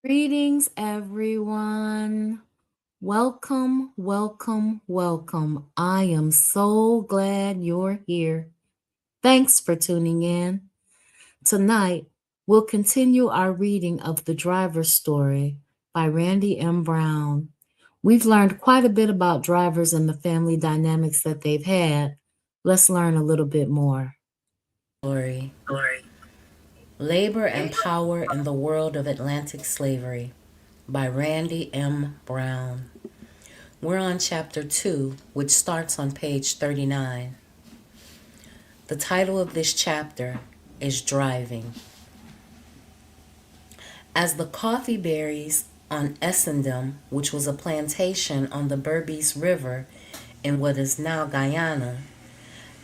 Greetings, everyone. Welcome, welcome, welcome. I am so glad you're here. Thanks for tuning in. Tonight, we'll continue our reading of The Driver's Story by Randy M. Brown. We've learned quite a bit about drivers and the family dynamics that they've had. Let's learn a little bit more. Story. Labor and Power in the World of Atlantic Slavery by Randy M. Brown. We're on chapter 2, which starts on page 39. The title of this chapter is Driving. As the coffee berries on Essendon, which was a plantation on the Berbice River in what is now Guyana,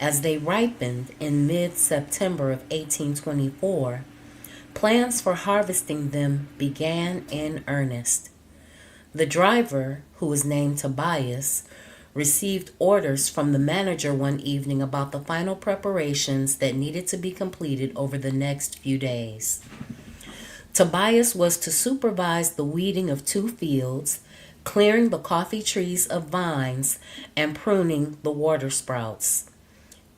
as they ripened in mid-September of 1824, plans for harvesting them began in earnest. The driver, who was named Tobias, received orders from the manager one evening about the final preparations that needed to be completed over the next few days. Tobias was to supervise the weeding of 2 fields, clearing the coffee trees of vines, and pruning the water sprouts.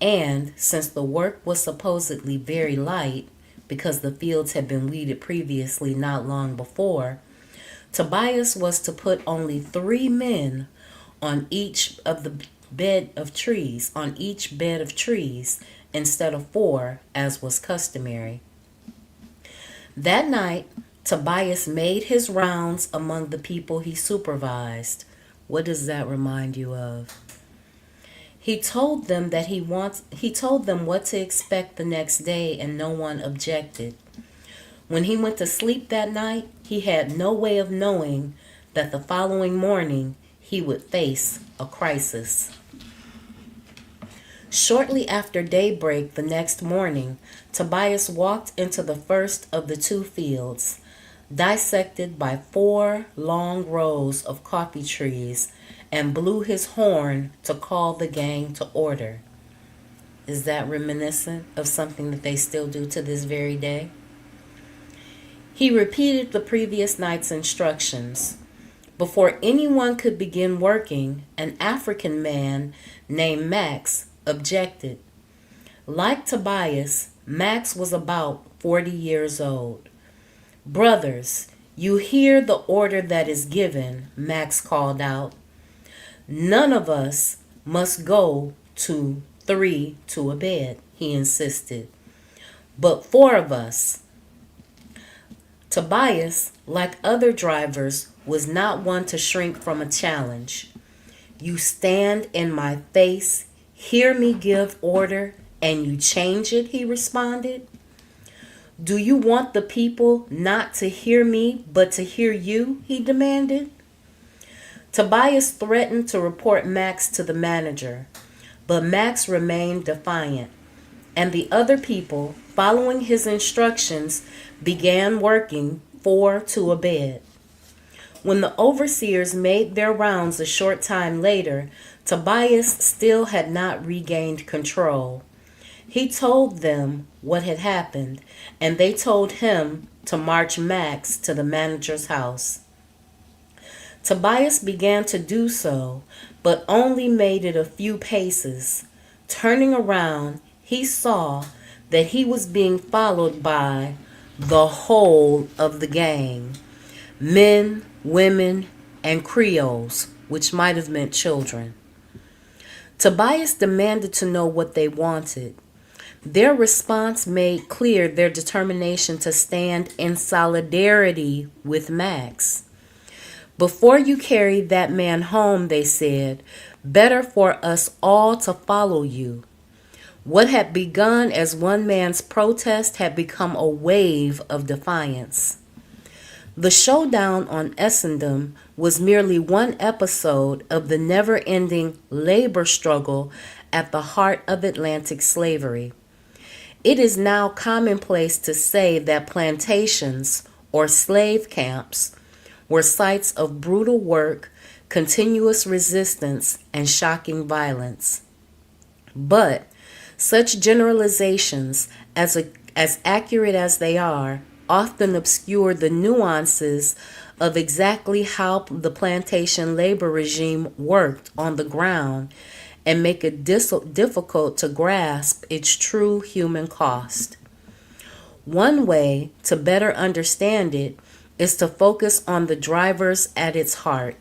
And, since the work was supposedly very light, because the fields had been weeded previously not long before, Tobias was to put only 3 men on each bed of trees, instead of 4, as was customary. That night, Tobias made his rounds among the people he supervised. What does that remind you of? He told them what to expect the next day, and no one objected. When he went to sleep that night, he had no way of knowing that the following morning he would face a crisis. Shortly after daybreak the next morning, Tobias walked into the first of the 2 fields, dissected by 4 long rows of coffee trees, and blew his horn to call the gang to order. Is that reminiscent of something that they still do to this very day? He repeated the previous night's instructions. Before anyone could begin working, an African man named Max objected. Like Tobias, Max was about 40 years old. "Brothers, you hear the order that is given," Max called out. "None of us must go to 3 to a bed," he insisted, "but 4 of us." Tobias, like other drivers, was not one to shrink from a challenge. "You stand in my face, hear me give order, and you change it," he responded. "Do you want the people not to hear me, but to hear you?" he demanded. Tobias threatened to report Max to the manager, but Max remained defiant, and the other people, following his instructions, began working 4 to a bed. When the overseers made their rounds a short time later, Tobias still had not regained control. He told them what had happened, and they told him to march Max to the manager's house. Tobias began to do so, but only made it a few paces. Turning around, he saw that he was being followed by the whole of the gang, men, women, and Creoles, which might have meant children. Tobias demanded to know what they wanted. Their response made clear their determination to stand in solidarity with Max. "Before you carry that man home," they said, "better for us all to follow you." What had begun as one man's protest had become a wave of defiance. The showdown on Essendon was merely one episode of the never-ending labor struggle at the heart of Atlantic slavery. It is now commonplace to say that plantations, or slave camps, were sites of brutal work, continuous resistance, and shocking violence. But such generalizations, as accurate as they are often obscure the nuances of exactly how the plantation labor regime worked on the ground and make it difficult to grasp its true human cost. One way to better understand it is to focus on the drivers at its heart.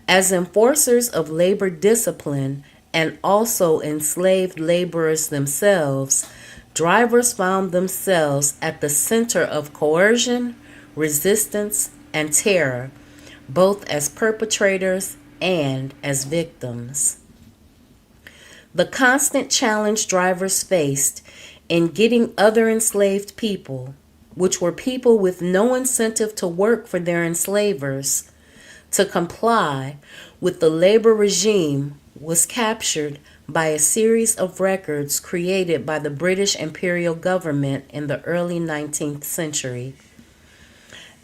As enforcers of labor discipline and also enslaved laborers themselves, drivers found themselves at the center of coercion, resistance, and terror, both as perpetrators and as victims. The constant challenge drivers faced in getting other enslaved people, which were people with no incentive to work for their enslavers, to comply with the labor regime was captured by a series of records created by the British imperial government in the early 19th century.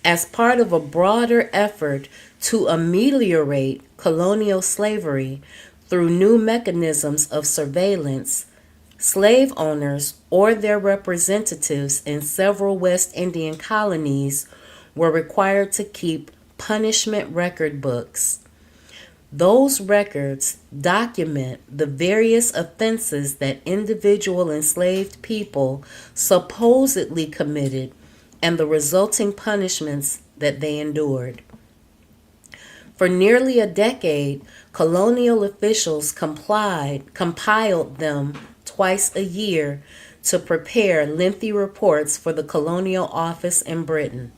As part of a broader effort to ameliorate colonial slavery through new mechanisms of surveillance, slave owners or their representatives in several West Indian colonies were required to keep punishment record books. Those records document the various offenses that individual enslaved people supposedly committed and the resulting punishments that they endured. For nearly a decade, colonial officials compiled them twice a year to prepare lengthy reports for the Colonial Office in Britain.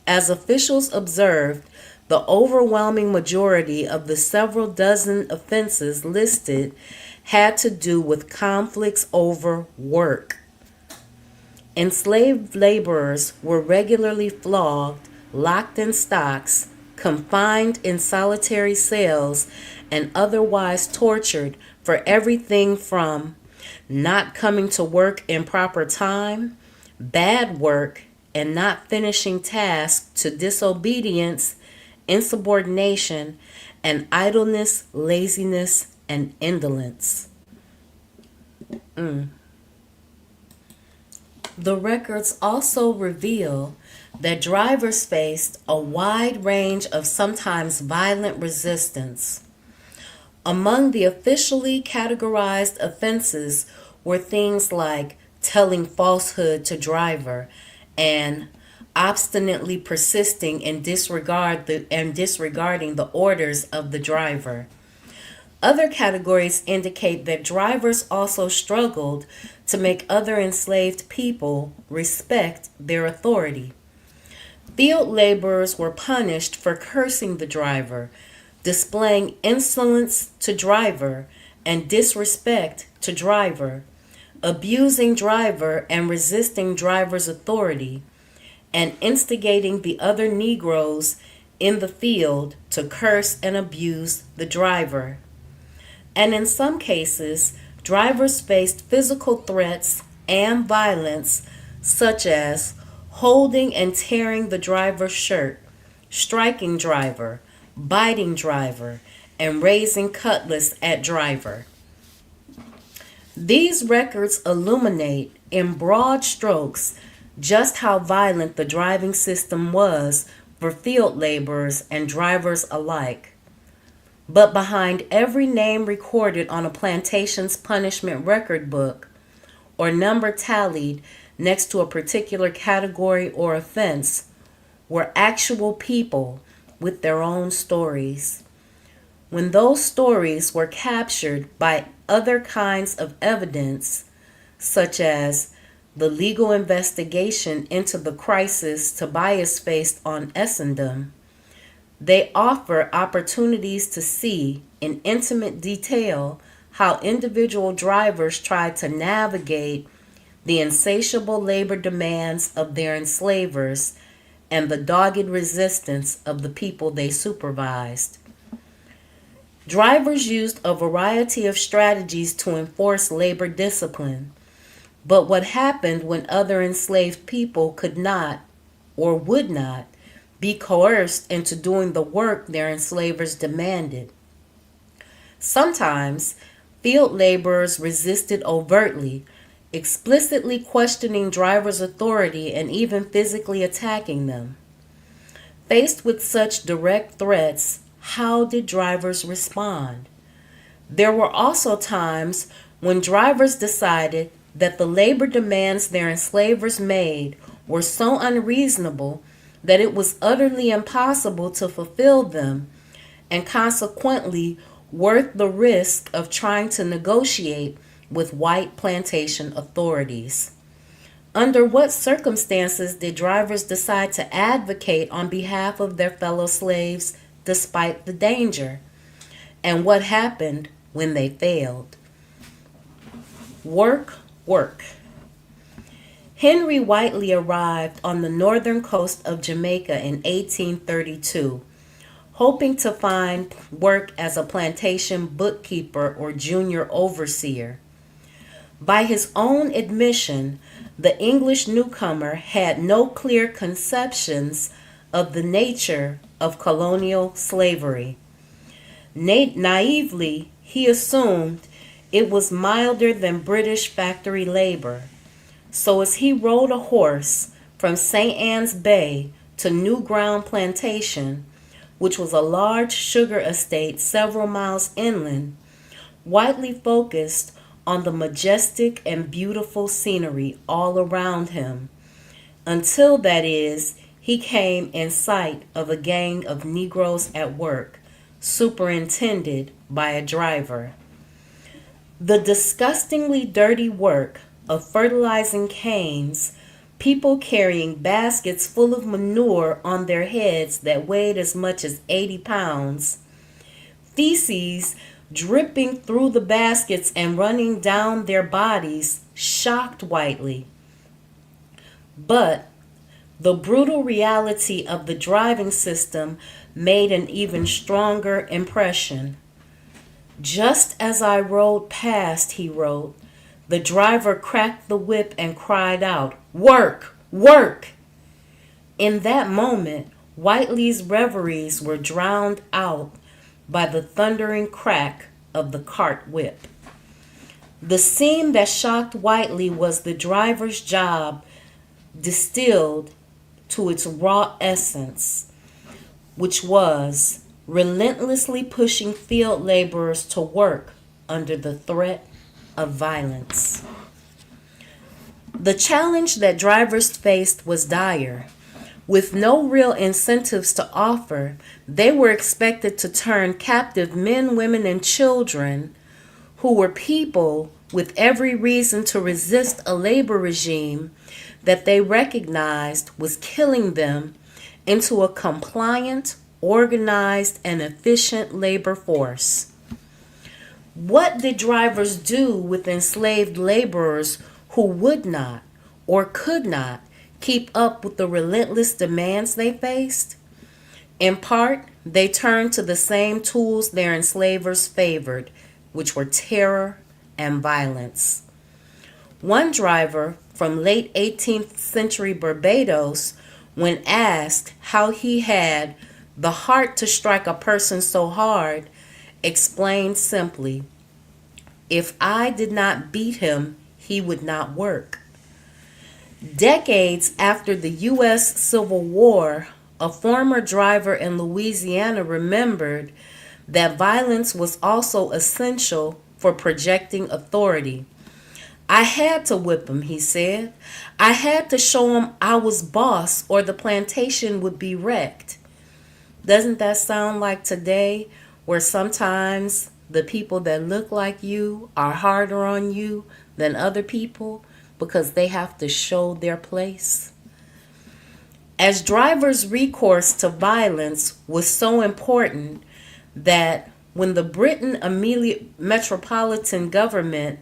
As officials observed, the overwhelming majority of the several dozen offenses listed had to do with conflicts over work. Enslaved laborers were regularly flogged, locked in stocks, confined in solitary cells, and otherwise tortured for everything from not coming to work in proper time, bad work, and not finishing tasks to disobedience, insubordination, and idleness, laziness, and indolence. The records also reveal that drivers faced a wide range of sometimes violent resistance. Among the officially categorized offenses were things like telling falsehood to driver and obstinately persisting in disregarding the orders of the driver. Other categories indicate that drivers also struggled to make other enslaved people respect their authority. Field laborers were punished for cursing the driver, displaying insolence to driver and disrespect to driver, abusing driver and resisting driver's authority, and instigating the other Negroes in the field to curse and abuse the driver. And in some cases, drivers faced physical threats and violence, such as holding and tearing the driver's shirt, striking driver, biting driver, and raising cutlass at driver. These records illuminate in broad strokes just how violent the driving system was for field laborers and drivers alike. But behind every name recorded on a plantation's punishment record book or number tallied next to a particular category or offense were actual people with their own stories. When those stories were captured by other kinds of evidence, such as the legal investigation into the crisis Tobias faced on Essendon, they offer opportunities to see in intimate detail how individual drivers tried to navigate the insatiable labor demands of their enslavers and the dogged resistance of the people they supervised. Drivers used a variety of strategies to enforce labor discipline, but what happened when other enslaved people could not or would not be coerced into doing the work their enslavers demanded? Sometimes field laborers resisted overtly explicitly questioning drivers' authority and even physically attacking them. Faced with such direct threats, how did drivers respond? There were also times when drivers decided that the labor demands their enslavers made were so unreasonable that it was utterly impossible to fulfill them, and consequently worth the risk of trying to negotiate with white plantation authorities. Under what circumstances did drivers decide to advocate on behalf of their fellow slaves despite the danger? And what happened when they failed? Work, work. Henry Whiteley arrived on the northern coast of Jamaica in 1832, hoping to find work as a plantation bookkeeper or junior overseer. By his own admission, the English newcomer had no clear conceptions of the nature of colonial slavery. Naively, he assumed it was milder than British factory labor. So as he rode a horse from St. Ann's Bay to New Ground Plantation, which was a large sugar estate several miles inland, Whiteley focused on the majestic and beautiful scenery all around him, until, that is, he came in sight of a gang of Negroes at work, superintended by a driver. The disgustingly dirty work of fertilizing canes, people carrying baskets full of manure on their heads that weighed as much as 80 pounds, feces dripping through the baskets and running down their bodies, shocked Whiteley. But the brutal reality of the driving system made an even stronger impression. Just as I rode past, he wrote, the driver cracked the whip and cried out, "Work! Work!" In that moment, Whiteley's reveries were drowned out by the thundering crack of the cart whip. The scene that shocked Whiteley was the driver's job distilled to its raw essence, which was relentlessly pushing field laborers to work under the threat of violence. The challenge that drivers faced was dire. With no real incentives to offer, they were expected to turn captive men, women, and children, who were people with every reason to resist a labor regime that they recognized was killing them, into a compliant, organized, and efficient labor force. What did drivers do with enslaved laborers who would not or could not keep up with the relentless demands they faced? In part, they turned to the same tools their enslavers favored, which were terror and violence. One driver from late 18th century Barbados, when asked how he had the heart to strike a person so hard, explained simply, "If I did not beat him, he would not work." Decades after the U.S. Civil War, a former driver in Louisiana remembered that violence was also essential for projecting authority. "I had to whip him," he said. "I had to show him I was boss or the plantation would be wrecked." Doesn't that sound like today, where sometimes the people that look like you are harder on you than other people because they have to show their place? As drivers' recourse to violence was so important that when the Britain Metropolitan government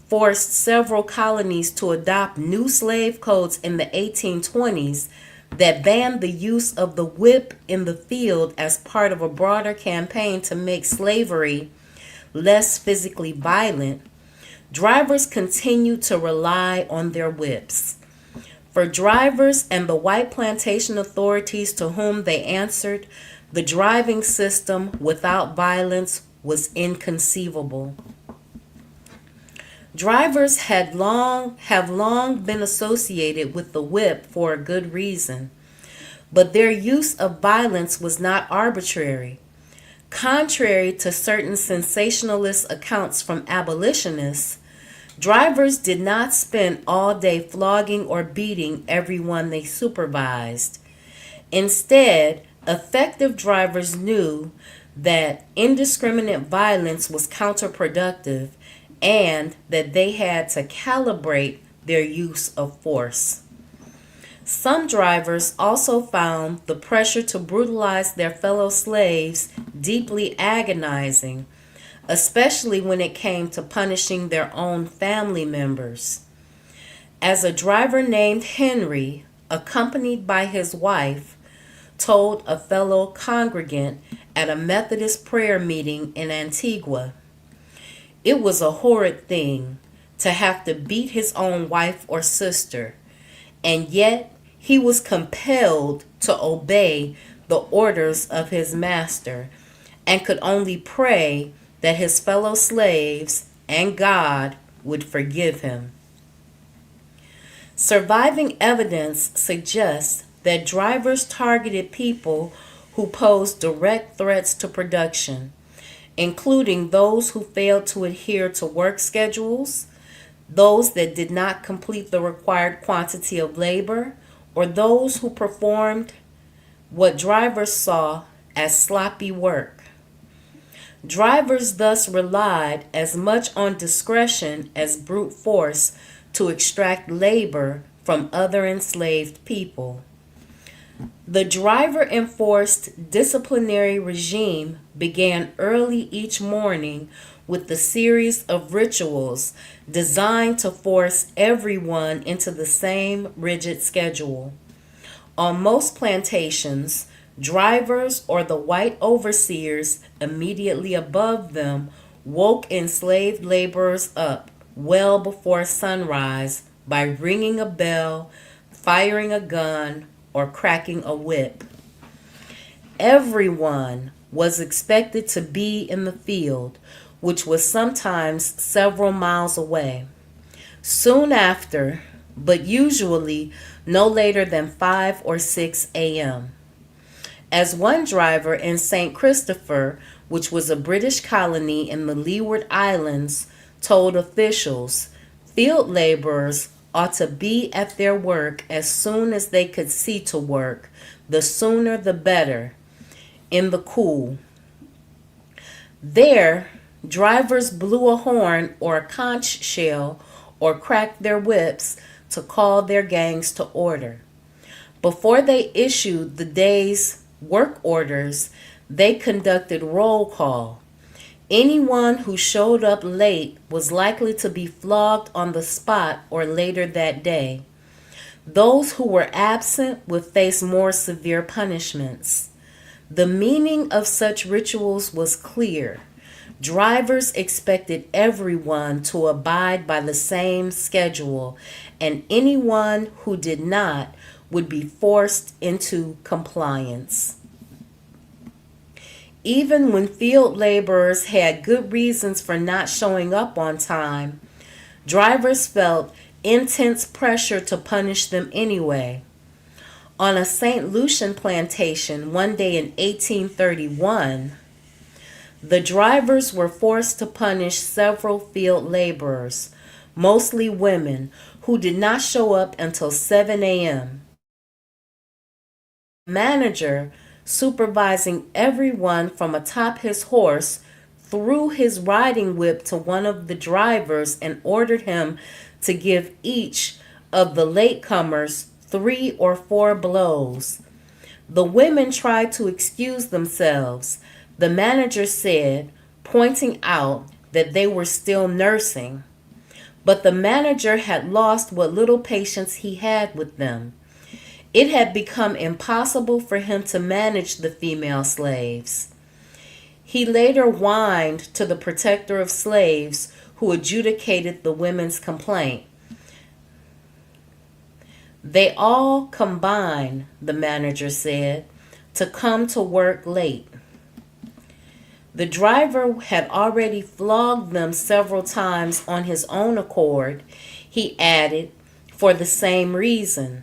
forced several colonies to adopt new slave codes in the 1820s that banned the use of the whip in the field as part of a broader campaign to make slavery less physically violent, drivers continued to rely on their whips. For drivers and the white plantation authorities to whom they answered, the driving system without violence was inconceivable. Drivers have long been associated with the whip for a good reason, but their use of violence was not arbitrary. Contrary to certain sensationalist accounts from abolitionists, drivers did not spend all day flogging or beating everyone they supervised. Instead, effective drivers knew that indiscriminate violence was counterproductive and that they had to calibrate their use of force. Some drivers also found the pressure to brutalize their fellow slaves deeply agonizing, especially when it came to punishing their own family members. As a driver named Henry, accompanied by his wife, told a fellow congregant at a Methodist prayer meeting in Antigua, "It was a horrid thing to have to beat his own wife or sister, and yet he was compelled to obey the orders of his master and could only pray that his fellow slaves and God would forgive him." Surviving evidence suggests that drivers targeted people who posed direct threats to production, including those who failed to adhere to work schedules, those that did not complete the required quantity of labor, or those who performed what drivers saw as sloppy work. Drivers thus relied as much on discretion as brute force to extract labor from other enslaved people. The driver-enforced disciplinary regime began early each morning with a series of rituals designed to force everyone into the same rigid schedule. On most plantations, drivers or the white overseers immediately above them woke enslaved laborers up well before sunrise by ringing a bell, firing a gun, or cracking a whip. Everyone was expected to be in the field, which was sometimes several miles away. Soon after, but usually no later than 5 or 6 a.m. As one driver in St. Christopher, which was a British colony in the Leeward Islands, told officials, field laborers ought to be at their work as soon as they could see to work, the sooner the better, in the cool. There, drivers blew a horn or a conch shell or cracked their whips to call their gangs to order. Before they issued the day's work orders, they conducted roll call. Anyone who showed up late was likely to be flogged on the spot or later that day. Those who were absent would face more severe punishments. The meaning of such rituals was clear. Drivers expected everyone to abide by the same schedule, and anyone who did not would be forced into compliance. Even when field laborers had good reasons for not showing up on time, drivers felt intense pressure to punish them anyway. On a St. Lucian plantation one day in 1831, the drivers were forced to punish several field laborers, mostly women, who did not show up until 7 a.m. The manager, supervising everyone from atop his horse, threw his riding whip to one of the drivers and ordered him to give each of the latecomers 3 or 4 blows. The women tried to excuse themselves. The manager said, pointing out that they were still nursing. But the manager had lost what little patience he had with them. It had become impossible for him to manage the female slaves. He later whined to the protector of slaves who adjudicated the women's complaint. They all combine, the manager said, to come to work late. The driver had already flogged them several times on his own accord, he added, for the same reason.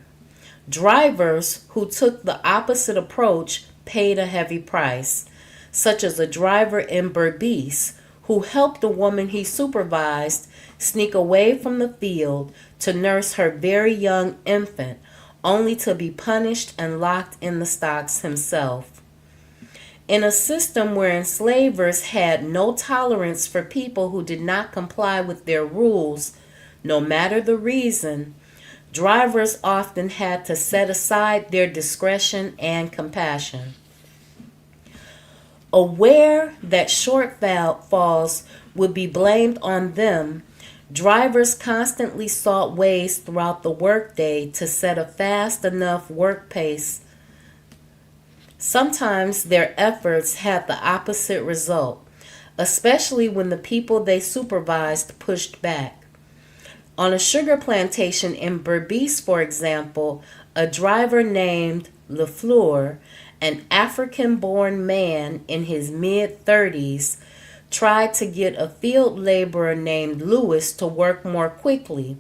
Drivers who took the opposite approach paid a heavy price, such as a driver in Berbice who helped a woman he supervised sneak away from the field to nurse her very young infant, only to be punished and locked in the stocks himself. In a system where enslavers had no tolerance for people who did not comply with their rules, no matter the reason, drivers often had to set aside their discretion and compassion. Aware that shortfalls would be blamed on them, drivers constantly sought ways throughout the workday to set a fast enough work pace. Sometimes their efforts had the opposite result, especially when the people they supervised pushed back. On a sugar plantation in Berbice, for example, a driver named LaFleur, an African-born man in his mid-30s, tried to get a field laborer named Lewis to work more quickly.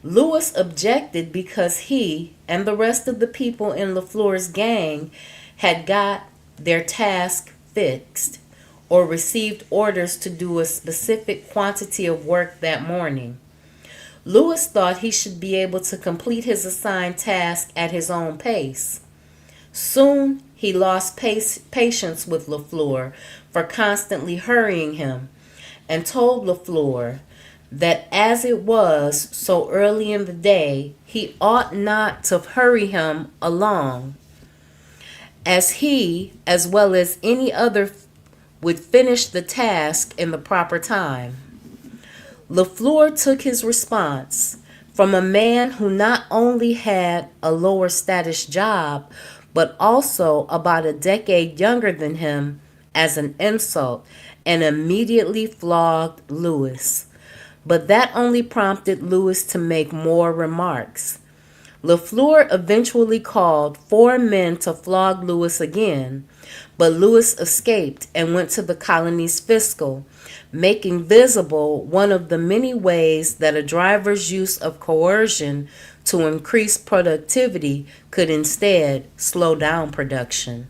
Lewis objected because he and the rest of the people in LaFleur's gang had got their task fixed or received orders to do a specific quantity of work that morning. Lewis thought he should be able to complete his assigned task at his own pace. Soon he lost patience with LaFleur for constantly hurrying him and told LaFleur that as it was so early in the day, he ought not to hurry him along, as he, as well as any other, would finish the task in the proper time. LaFleur took his response from a man who not only had a lower status job, but also about a decade younger than him, as an insult, and immediately flogged Lewis. But that only prompted Lewis to make more remarks. LaFleur eventually called 4 men to flog Lewis again, but Lewis escaped and went to the colony's fiscal, making visible one of the many ways that a driver's use of coercion to increase productivity could instead slow down production.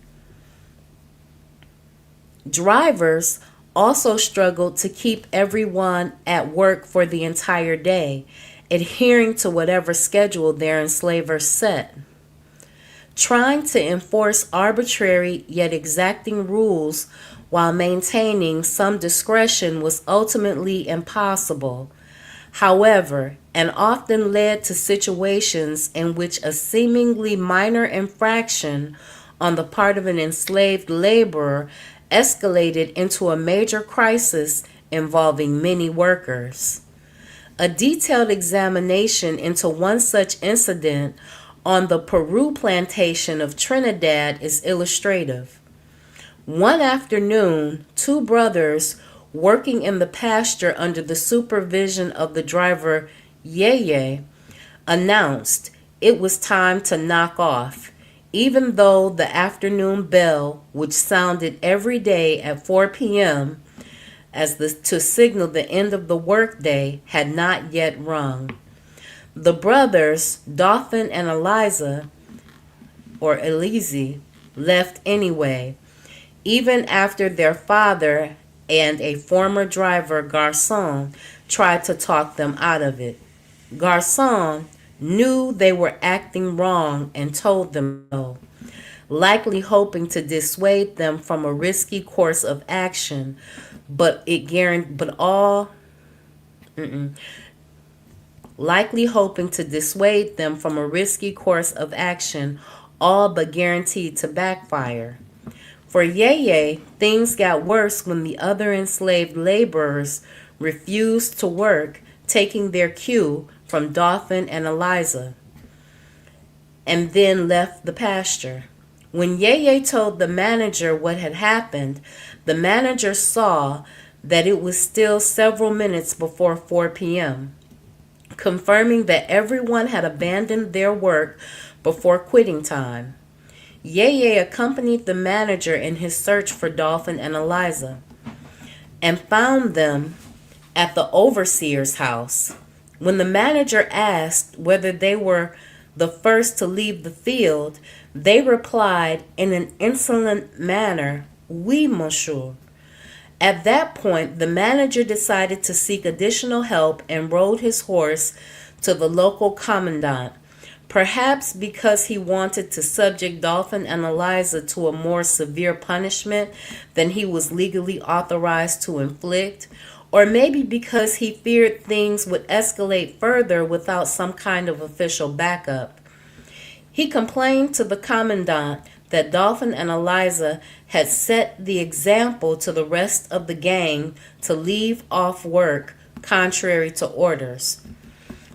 Drivers also struggled to keep everyone at work for the entire day, adhering to whatever schedule their enslavers set. Trying to enforce arbitrary yet exacting rules while maintaining some discretion was ultimately impossible. However, and often led to situations in which a seemingly minor infraction on the part of an enslaved laborer escalated into a major crisis involving many workers. A detailed examination into one such incident on the Peru plantation of Trinidad is illustrative. One afternoon, 2 brothers working in the pasture under the supervision of the driver Yeye announced it was time to knock off, even though the afternoon bell, which sounded every day at 4 p.m. to signal the end of the workday, had not yet rung. The brothers, Dauphin and Eliza, or Elise, left anyway, even after their father and a former driver, Garçon, tried to talk them out of it. Garçon knew they were acting wrong and told them so, likely hoping to dissuade them from a risky course of action, likely hoping to dissuade them from a risky course of action, all but guaranteed to backfire. For Yeye, things got worse when the other enslaved laborers refused to work, taking their cue from Dauphin and Eliza, and then left the pasture. When Yeye told the manager what had happened, the manager saw that it was still several minutes before 4 p.m., confirming that everyone had abandoned their work before quitting time. Yeye accompanied the manager in his search for Dolphin and Eliza and found them at the overseer's house. When the manager asked whether they were the first to leave the field, they replied in an insolent manner, "Oui, monsieur." At that point, the manager decided to seek additional help and rode his horse to the local commandant, perhaps because he wanted to subject Dolphin and Eliza to a more severe punishment than he was legally authorized to inflict, or maybe because he feared things would escalate further without some kind of official backup. He complained to the commandant that Dolphin and Eliza had set the example to the rest of the gang to leave off work contrary to orders.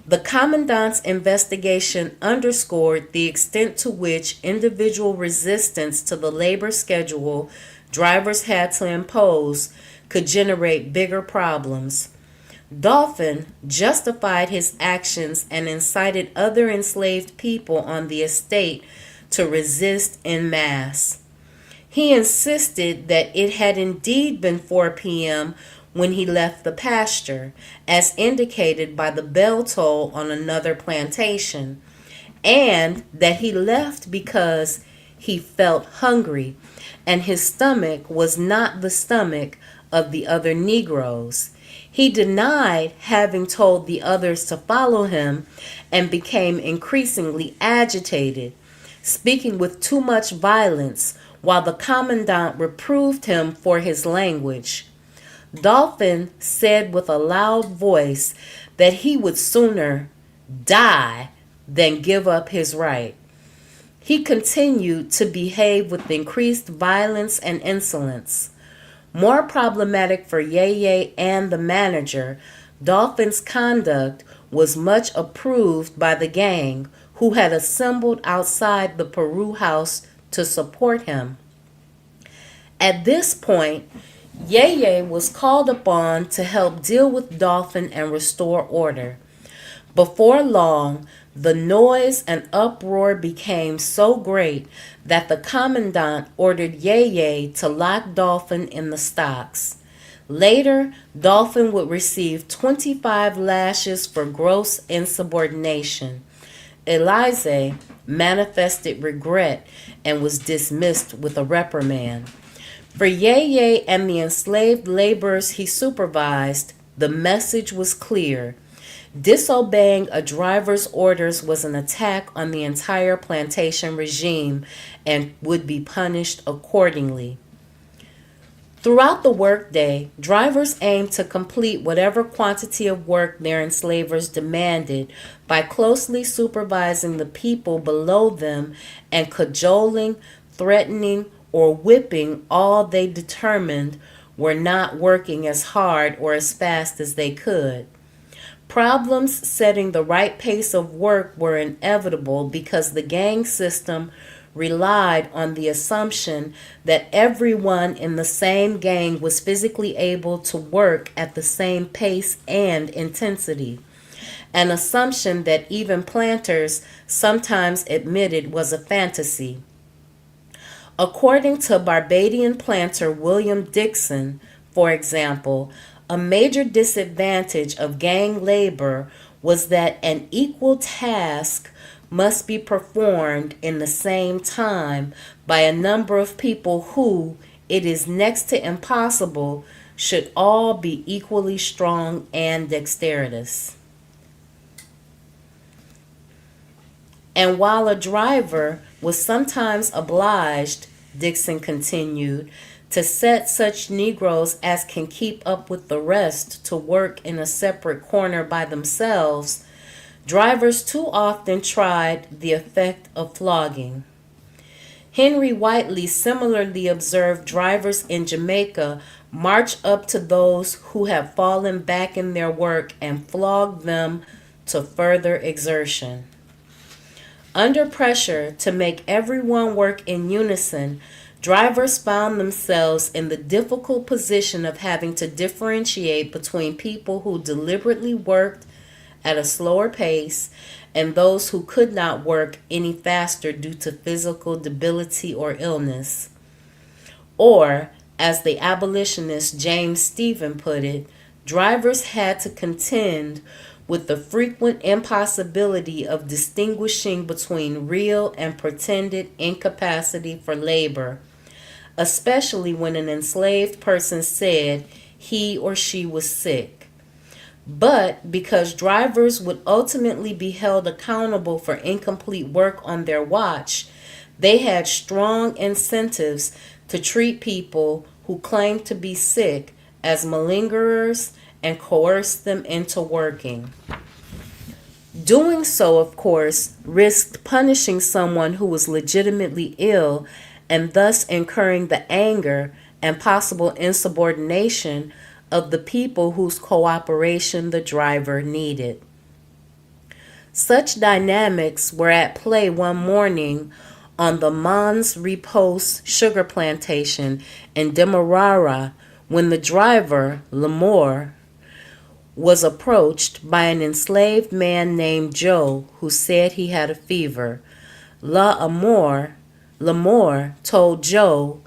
The commandant's investigation underscored the extent to which individual resistance to the labor schedule drivers had to impose could generate bigger problems. Dolphin justified his actions and incited other enslaved people on the estate to resist en masse. He insisted that it had indeed been 4 p.m. when he left the pasture, as indicated by the bell toll on another plantation, and that he left because he felt hungry and his stomach was not the stomach of the other Negroes. He denied having told the others to follow him and became increasingly agitated, speaking with too much violence, while the commandant reproved him for his language. Dolphin said with a loud voice that he would sooner die than give up his right. He continued to behave with increased violence and insolence. More problematic for Yeye and the manager, Dolphin's conduct was much approved by the gang, who had assembled outside the Peru house to support him. At this point, Yeye was called upon to help deal with Dolphin and restore order. Before long, the noise and uproar became so great that the commandant ordered Yeye to lock Dolphin in the stocks. Later, Dolphin would receive 25 lashes for gross insubordination. Eliza manifested regret and was dismissed with a reprimand. For Yeye and the enslaved laborers he supervised, the message was clear. Disobeying a driver's orders was an attack on the entire plantation regime and would be punished accordingly. Throughout the workday, drivers aimed to complete whatever quantity of work their enslavers demanded by closely supervising the people below them and cajoling, threatening, or whipping all they determined were not working as hard or as fast as they could. Problems setting the right pace of work were inevitable because the gang system relied on the assumption that everyone in the same gang was physically able to work at the same pace and intensity, an assumption that even planters sometimes admitted was a fantasy. According to Barbadian planter William Dixon, for example, a major disadvantage of gang labor was that an equal task must be performed in the same time by a number of people who, it is next to impossible, should all be equally strong and dexterous. And while a driver was sometimes obliged, Dixon continued, to set such Negroes as can keep up with the rest to work in a separate corner by themselves, drivers too often tried the effect of flogging. Henry Whiteley similarly observed drivers in Jamaica march up to those who have fallen back in their work and flog them to further exertion. Under pressure to make everyone work in unison, drivers found themselves in the difficult position of having to differentiate between people who deliberately worked at a slower pace and those who could not work any faster due to physical debility or illness. Or, as the abolitionist James Stephen put it, drivers had to contend with the frequent impossibility of distinguishing between real and pretended incapacity for labor, especially when an enslaved person said he or she was sick. But because drivers would ultimately be held accountable for incomplete work on their watch, they had strong incentives to treat people who claimed to be sick as malingerers and coerce them into working. Doing so, of course, risked punishing someone who was legitimately ill and thus incurring the anger and possible insubordination of the people whose cooperation the driver needed. Such dynamics were at play one morning on the Mons Repos sugar plantation in Demerara when the driver, Lamore, was approached by an enslaved man named Joe who said he had a fever. Lamore told Joe,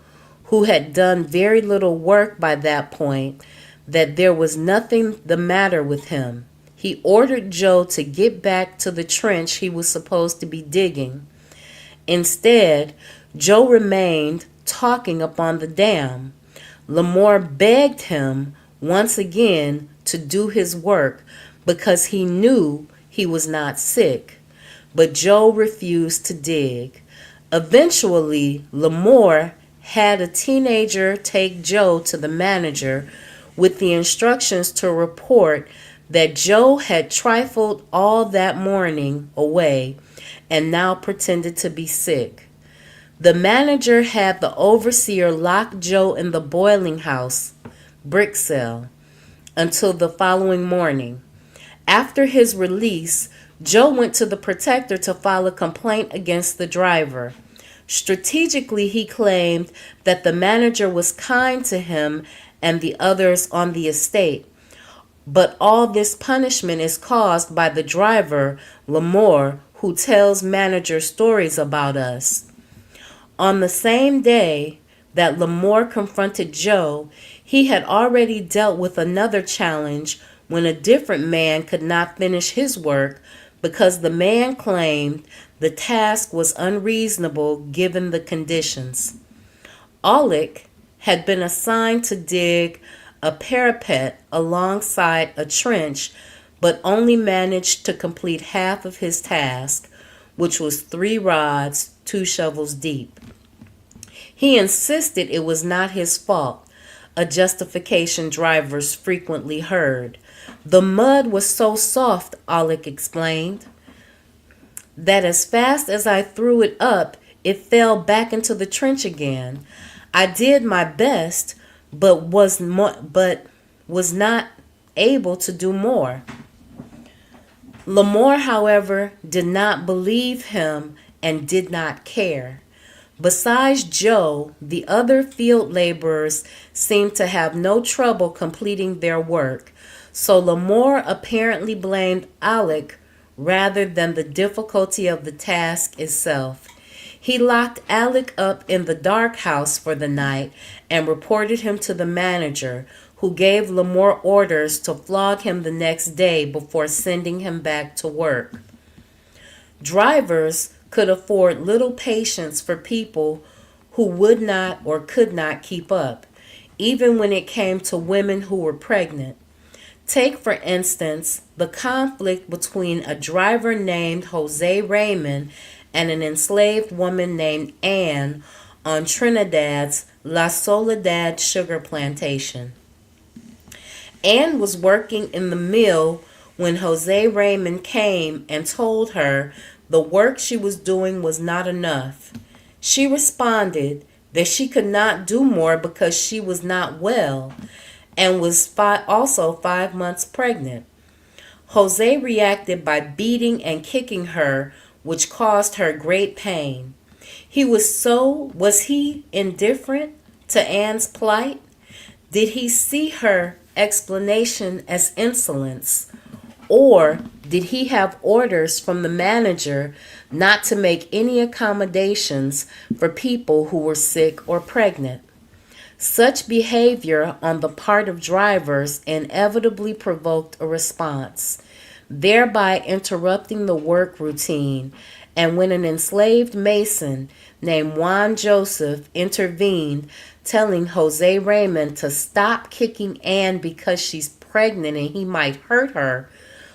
who had done very little work by that point, that there was nothing the matter with him. He ordered Joe to get back to the trench he was supposed to be digging. Instead, Joe remained talking up on the dam. Lamore begged him once again to do his work because he knew he was not sick, but Joe refused to dig. Eventually, Lamore had a teenager take Joe to the manager with the instructions to report that Joe had trifled all that morning away and now pretended to be sick. The manager had the overseer lock Joe in the boiling house, brick cell, until the following morning. After his release, Joe went to the protector to file a complaint against the driver. Strategically, he claimed that the manager was kind to him and the others on the estate. But all this punishment is caused by the driver, Lamore, who tells manager stories about us. On the same day that Lamore confronted Joe, he had already dealt with another challenge when a different man could not finish his work because the man claimed the task was unreasonable given the conditions. Aulick had been assigned to dig a parapet alongside a trench, but only managed to complete half of his task, which was 3 rods, 2 shovels deep. He insisted it was not his fault, a justification drivers frequently heard. The mud was so soft, Aulick explained, that as fast as I threw it up, it fell back into the trench again. I did my best, but was not able to do more. Lamore, however, did not believe him and did not care. Besides Joe, the other field laborers seemed to have no trouble completing their work, so Lamore apparently blamed Aulick rather than the difficulty of the task itself. He locked Aulick up in the dark house for the night and reported him to the manager, who gave Lamore orders to flog him the next day before sending him back to work. Drivers could afford little patience for people who would not or could not keep up, even when it came to women who were pregnant. Take, for instance, the conflict between a driver named Jose Raymond and an enslaved woman named Anne on Trinidad's La Soledad sugar plantation. Anne was working in the mill when Jose Raymond came and told her the work she was doing was not enough. She responded that she could not do more because she was not well and was also 5 months pregnant. Jose reacted by beating and kicking her, which caused her great pain. Was he indifferent to Anne's plight? Did he see her explanation as insolence? Or did he have orders from the manager not to make any accommodations for people who were sick or pregnant? Such behavior on the part of drivers inevitably provoked a response, thereby interrupting the work routine. And when an enslaved mason named Juan Joseph intervened, telling Jose Raymond to stop kicking Anne because she's pregnant and he might hurt her,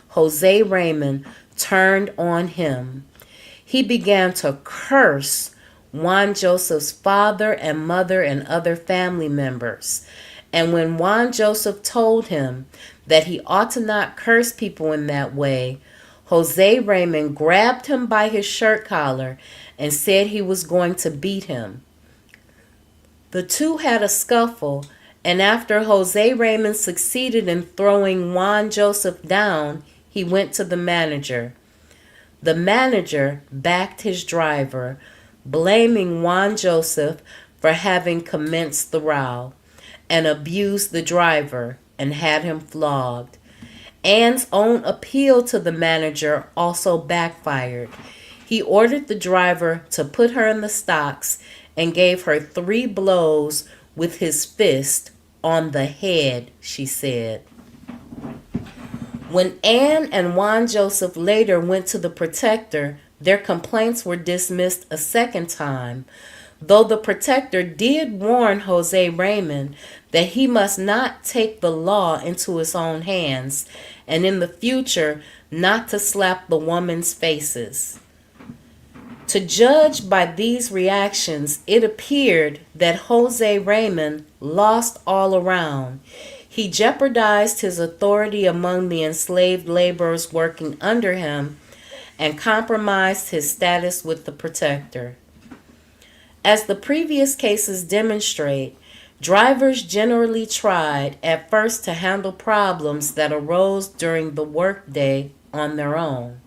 Jose Raymond turned on him. He began to curse Juan Joseph's father and mother and other family members. And when Juan Joseph told him that he ought to not curse people in that way, Jose Raymond grabbed him by his shirt collar and said he was going to beat him. The two had a scuffle, and after Jose Raymond succeeded in throwing Juan Joseph down, he went to the manager. The manager backed his driver, blaming Juan Joseph for having commenced the row, and abused the driver and had him flogged. Anne's own appeal to the manager also backfired. He ordered the driver to put her in the stocks and gave her 3 blows with his fist on the head, she said. When Anne and Juan Joseph later went to the protector, their complaints were dismissed a second time, though the protector did warn Jose Raymond that he must not take the law into his own hands, and in the future not to slap the women's faces. To judge by these reactions, it appeared that Jose Raymond lost all around. He jeopardized his authority among the enslaved laborers working under him and compromised his status with the protector. As the previous cases demonstrate, drivers generally tried at first to handle problems that arose during the workday on their own.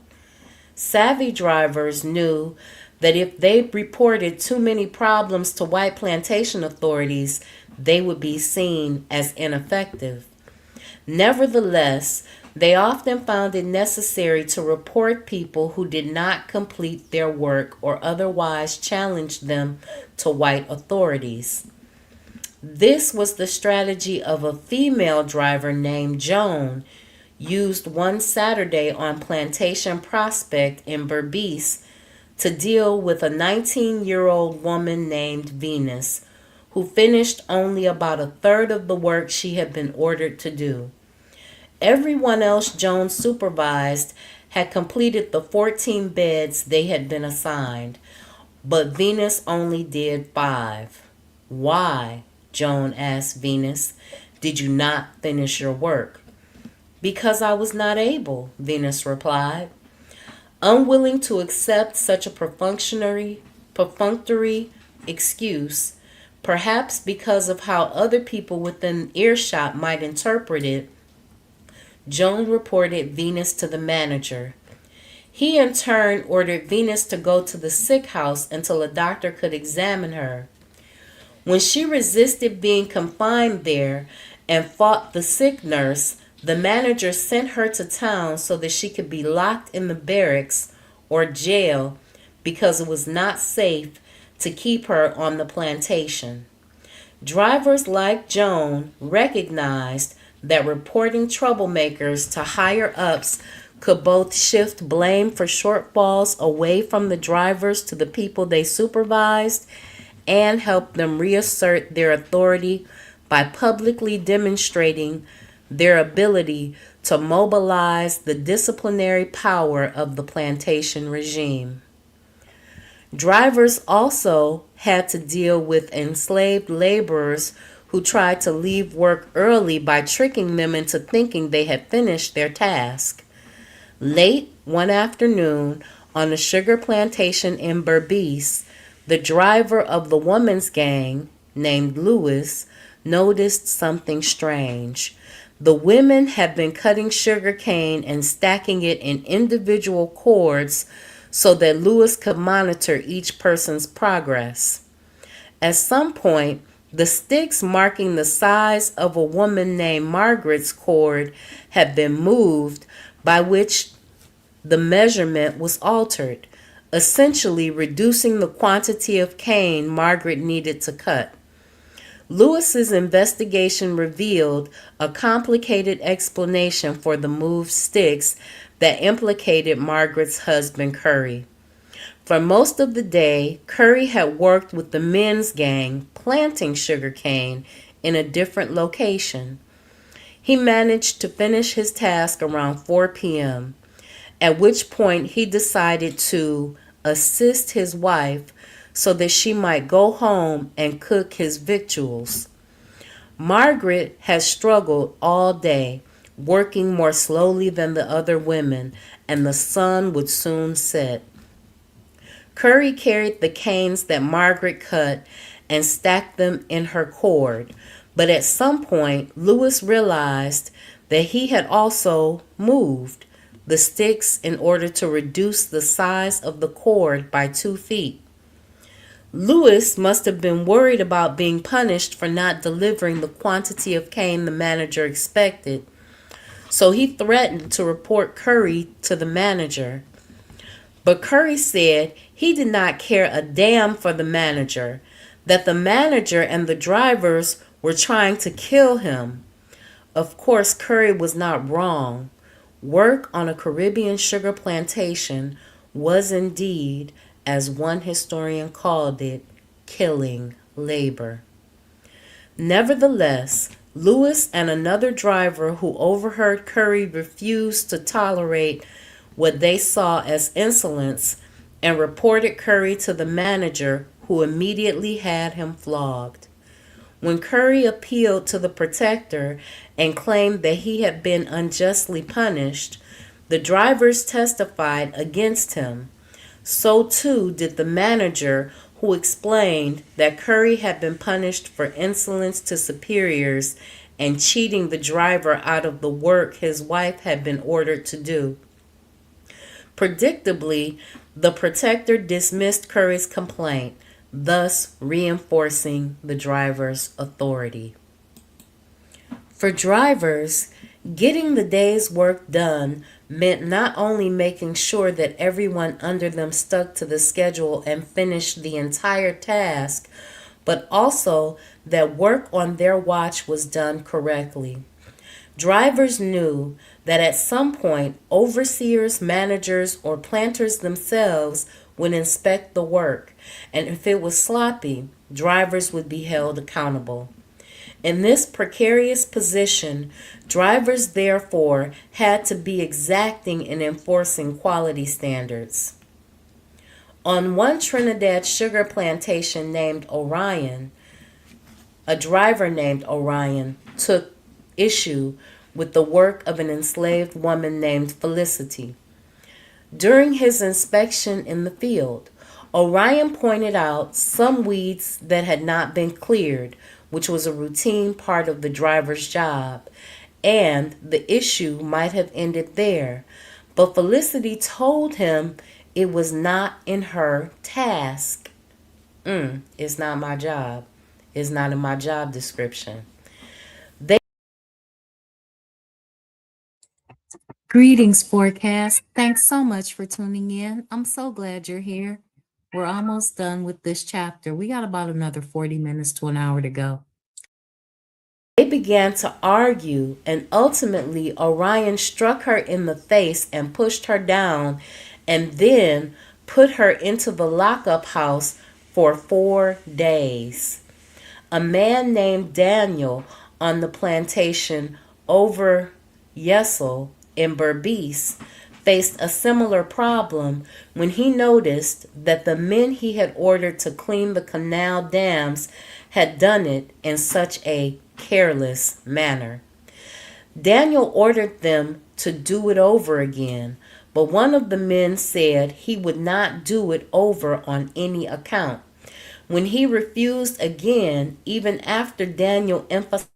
Savvy drivers knew that if they reported too many problems to white plantation authorities, they would be seen as ineffective. Nevertheless, they often found it necessary to report people who did not complete their work or otherwise challenge them to white authorities. This was the strategy of a female driver named Joan, used one Saturday on Plantation Prospect in Berbice to deal with a 19-year-old woman named Venus, who finished only about a third of the work she had been ordered to do. Everyone else Joan supervised had completed the 14 beds they had been assigned, but Venus only did 5. Why, Joan asked Venus, did you not finish your work? Because I was not able, Venus replied. Unwilling to accept such a perfunctory excuse, perhaps because of how other people within earshot might interpret it, Joan reported Venus to the manager. He in turn ordered Venus to go to the sick house until a doctor could examine her. When she resisted being confined there and fought the sick nurse, the manager sent her to town so that she could be locked in the barracks or jail because it was not safe to keep her on the plantation. Drivers like Joan recognized that reporting troublemakers to higher ups could both shift blame for shortfalls away from the drivers to the people they supervised and help them reassert their authority by publicly demonstrating their ability to mobilize the disciplinary power of the plantation regime. Drivers also had to deal with enslaved laborers who tried to leave work early by tricking them into thinking they had finished their task. Late one afternoon on a sugar plantation in Berbice, the driver of the woman's gang, named Lewis, noticed something strange. The women had been cutting sugar cane and stacking it in individual cords so that Lewis could monitor each person's progress. At some point, the sticks marking the size of a woman named Margaret's cord had been moved by which the measurement was altered, essentially reducing the quantity of cane Margaret needed to cut. Lewis's investigation revealed a complicated explanation for the moved sticks that implicated Margaret's husband Curry. For most of the day, Curry had worked with the men's gang planting sugarcane in a different location. He managed to finish his task around 4 p.m., at which point he decided to assist his wife so that she might go home and cook his victuals. Margaret had struggled all day, working more slowly than the other women, and the sun would soon set. Curry carried the canes that Margaret cut and stacked them in her cord, but at some point Lewis realized that he had also moved the sticks in order to reduce the size of the cord by 2 feet. Lewis must have been worried about being punished for not delivering the quantity of cane the manager expected, so he threatened to report Curry to the manager. But Curry said he did not care a damn for the manager, that the manager and the drivers were trying to kill him. Of course, Curry was not wrong. Work on a Caribbean sugar plantation was indeed, as one historian called it, killing labor. Nevertheless, Lewis and another driver who overheard Curry refused to tolerate what they saw as insolence and reported Curry to the manager, who immediately had him flogged. When Curry appealed to the protector and claimed that he had been unjustly punished, the drivers testified against him. So too did the manager, who explained that Curry had been punished for insolence to superiors and cheating the driver out of the work his wife had been ordered to do. Predictably, the protector dismissed Curry's complaint, thus reinforcing the driver's authority. For drivers, getting the day's work done meant not only making sure that everyone under them stuck to the schedule and finished the entire task, but also that work on their watch was done correctly. Drivers knew that at some point, overseers, managers, or planters themselves would inspect the work, and if it was sloppy, drivers would be held accountable. In this precarious position, drivers therefore had to be exacting in enforcing quality standards. On one Trinidad sugar plantation named Orion, a driver named Orion took issue with the work of an enslaved woman named Felicity. During his inspection in the field, Orion pointed out some weeds that had not been cleared, which was a routine part of the driver's job, and the issue might have ended there. But Felicity told him it was not in her task. It's not my job. It's not in my job description. Greetings, forecast. Thanks so much for tuning in. I'm so glad you're here. We're almost done with this chapter. We got about another 40 minutes to an hour to go. They began to argue, and ultimately Orion struck her in the face and pushed her down, and then put her into the lockup house for 4 days. A man named Daniel on the plantation over Yesel in Berbice faced a similar problem when he noticed that the men he had ordered to clean the canal dams had done it in such a careless manner. Daniel ordered them to do it over again, but one of the men said he would not do it over on any account. When he refused again, even after Daniel emphasized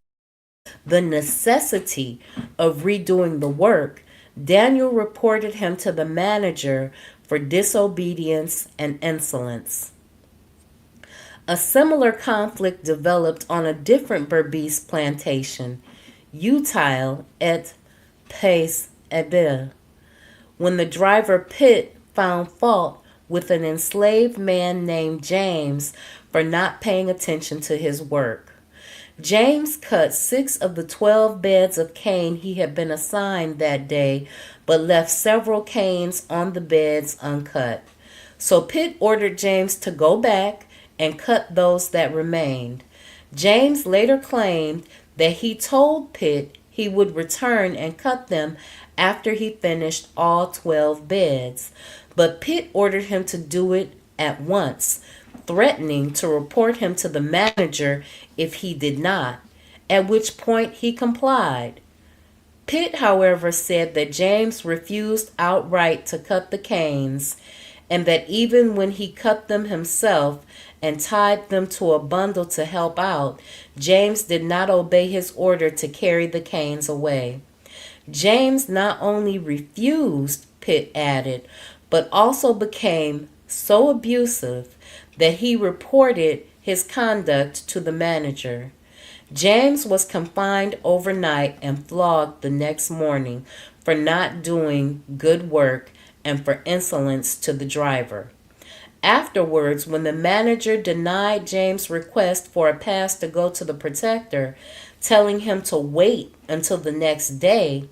the necessity of redoing the work, Daniel reported him to the manager for disobedience and insolence. A similar conflict developed on a different Berbice plantation, Utile et Pace Abel, when the driver Pitt found fault with an enslaved man named James for not paying attention to his work. James cut 6 of the 12 beds of cane he had been assigned that day, but left several canes on the beds uncut. So Pitt ordered James to go back and cut those that remained. James later claimed that he told Pitt he would return and cut them after he finished all 12 beds, but Pitt ordered him to do it at once, threatening to report him to the manager if he did not, at which point he complied. Pitt, however, said that James refused outright to cut the canes, and that even when he cut them himself and tied them to a bundle to help out, James did not obey his order to carry the canes away. James not only refused, Pitt added, but also became so abusive that he reported his conduct to the manager. James was confined overnight and flogged the next morning for not doing good work and for insolence to the driver. Afterwards, when the manager denied James' request for a pass to go to the protector, telling him to wait until the next day,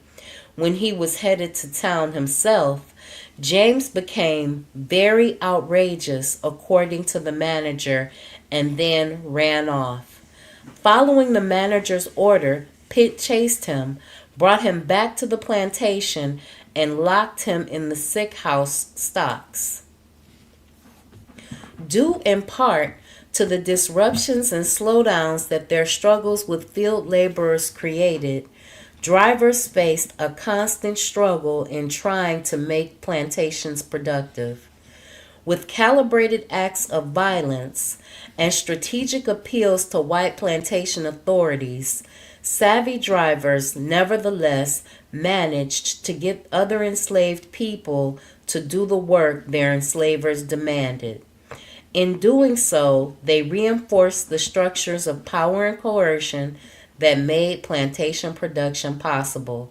when he was headed to town himself, James became very outrageous, according to the manager, and then ran off. Following the manager's order, Pitt chased him, brought him back to the plantation, and locked him in the sick house stocks. Due in part to the disruptions and slowdowns that their struggles with field laborers created, drivers faced a constant struggle in trying to make plantations productive. With calibrated acts of violence and strategic appeals to white plantation authorities, savvy drivers nevertheless managed to get other enslaved people to do the work their enslavers demanded. In doing so, they reinforced the structures of power and coercion that made plantation production possible.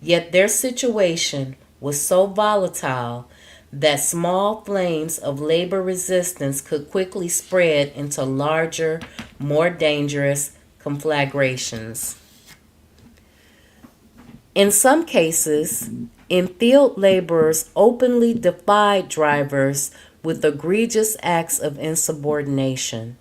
Yet their situation was so volatile that small flames of labor resistance could quickly spread into larger, more dangerous conflagrations. In some cases, field laborers openly defied drivers with egregious acts of insubordination.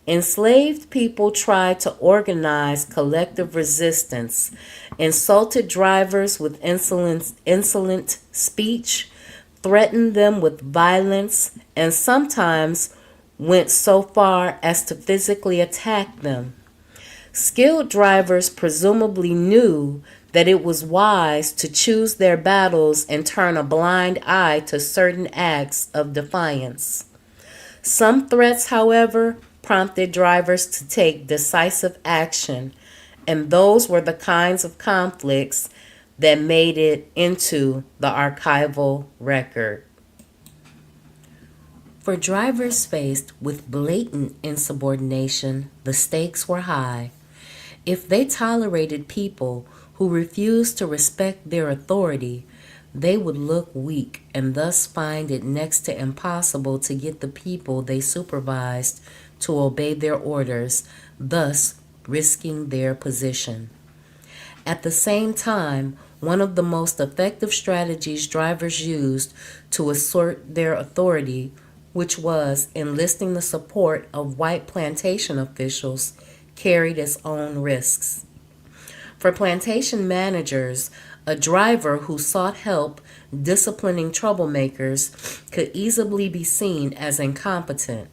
Enslaved people tried to organize collective resistance, insulted drivers with insolent speech, threatened them with violence, and sometimes went so far as to physically attack them. Skilled drivers presumably knew that it was wise to choose their battles and turn a blind eye to certain acts of defiance. Some threats, however, prompted drivers to take decisive action, and those were the kinds of conflicts that made it into the archival record. For drivers faced with blatant insubordination, the stakes were high. If they tolerated people who refused to respect their authority, they would look weak and thus find it next to impossible to get the people they supervised to obey their orders, thus risking their position. At the same time, one of the most effective strategies drivers used to assert their authority, which was enlisting the support of white plantation officials, carried its own risks. For plantation managers, a driver who sought help disciplining troublemakers could easily be seen as incompetent.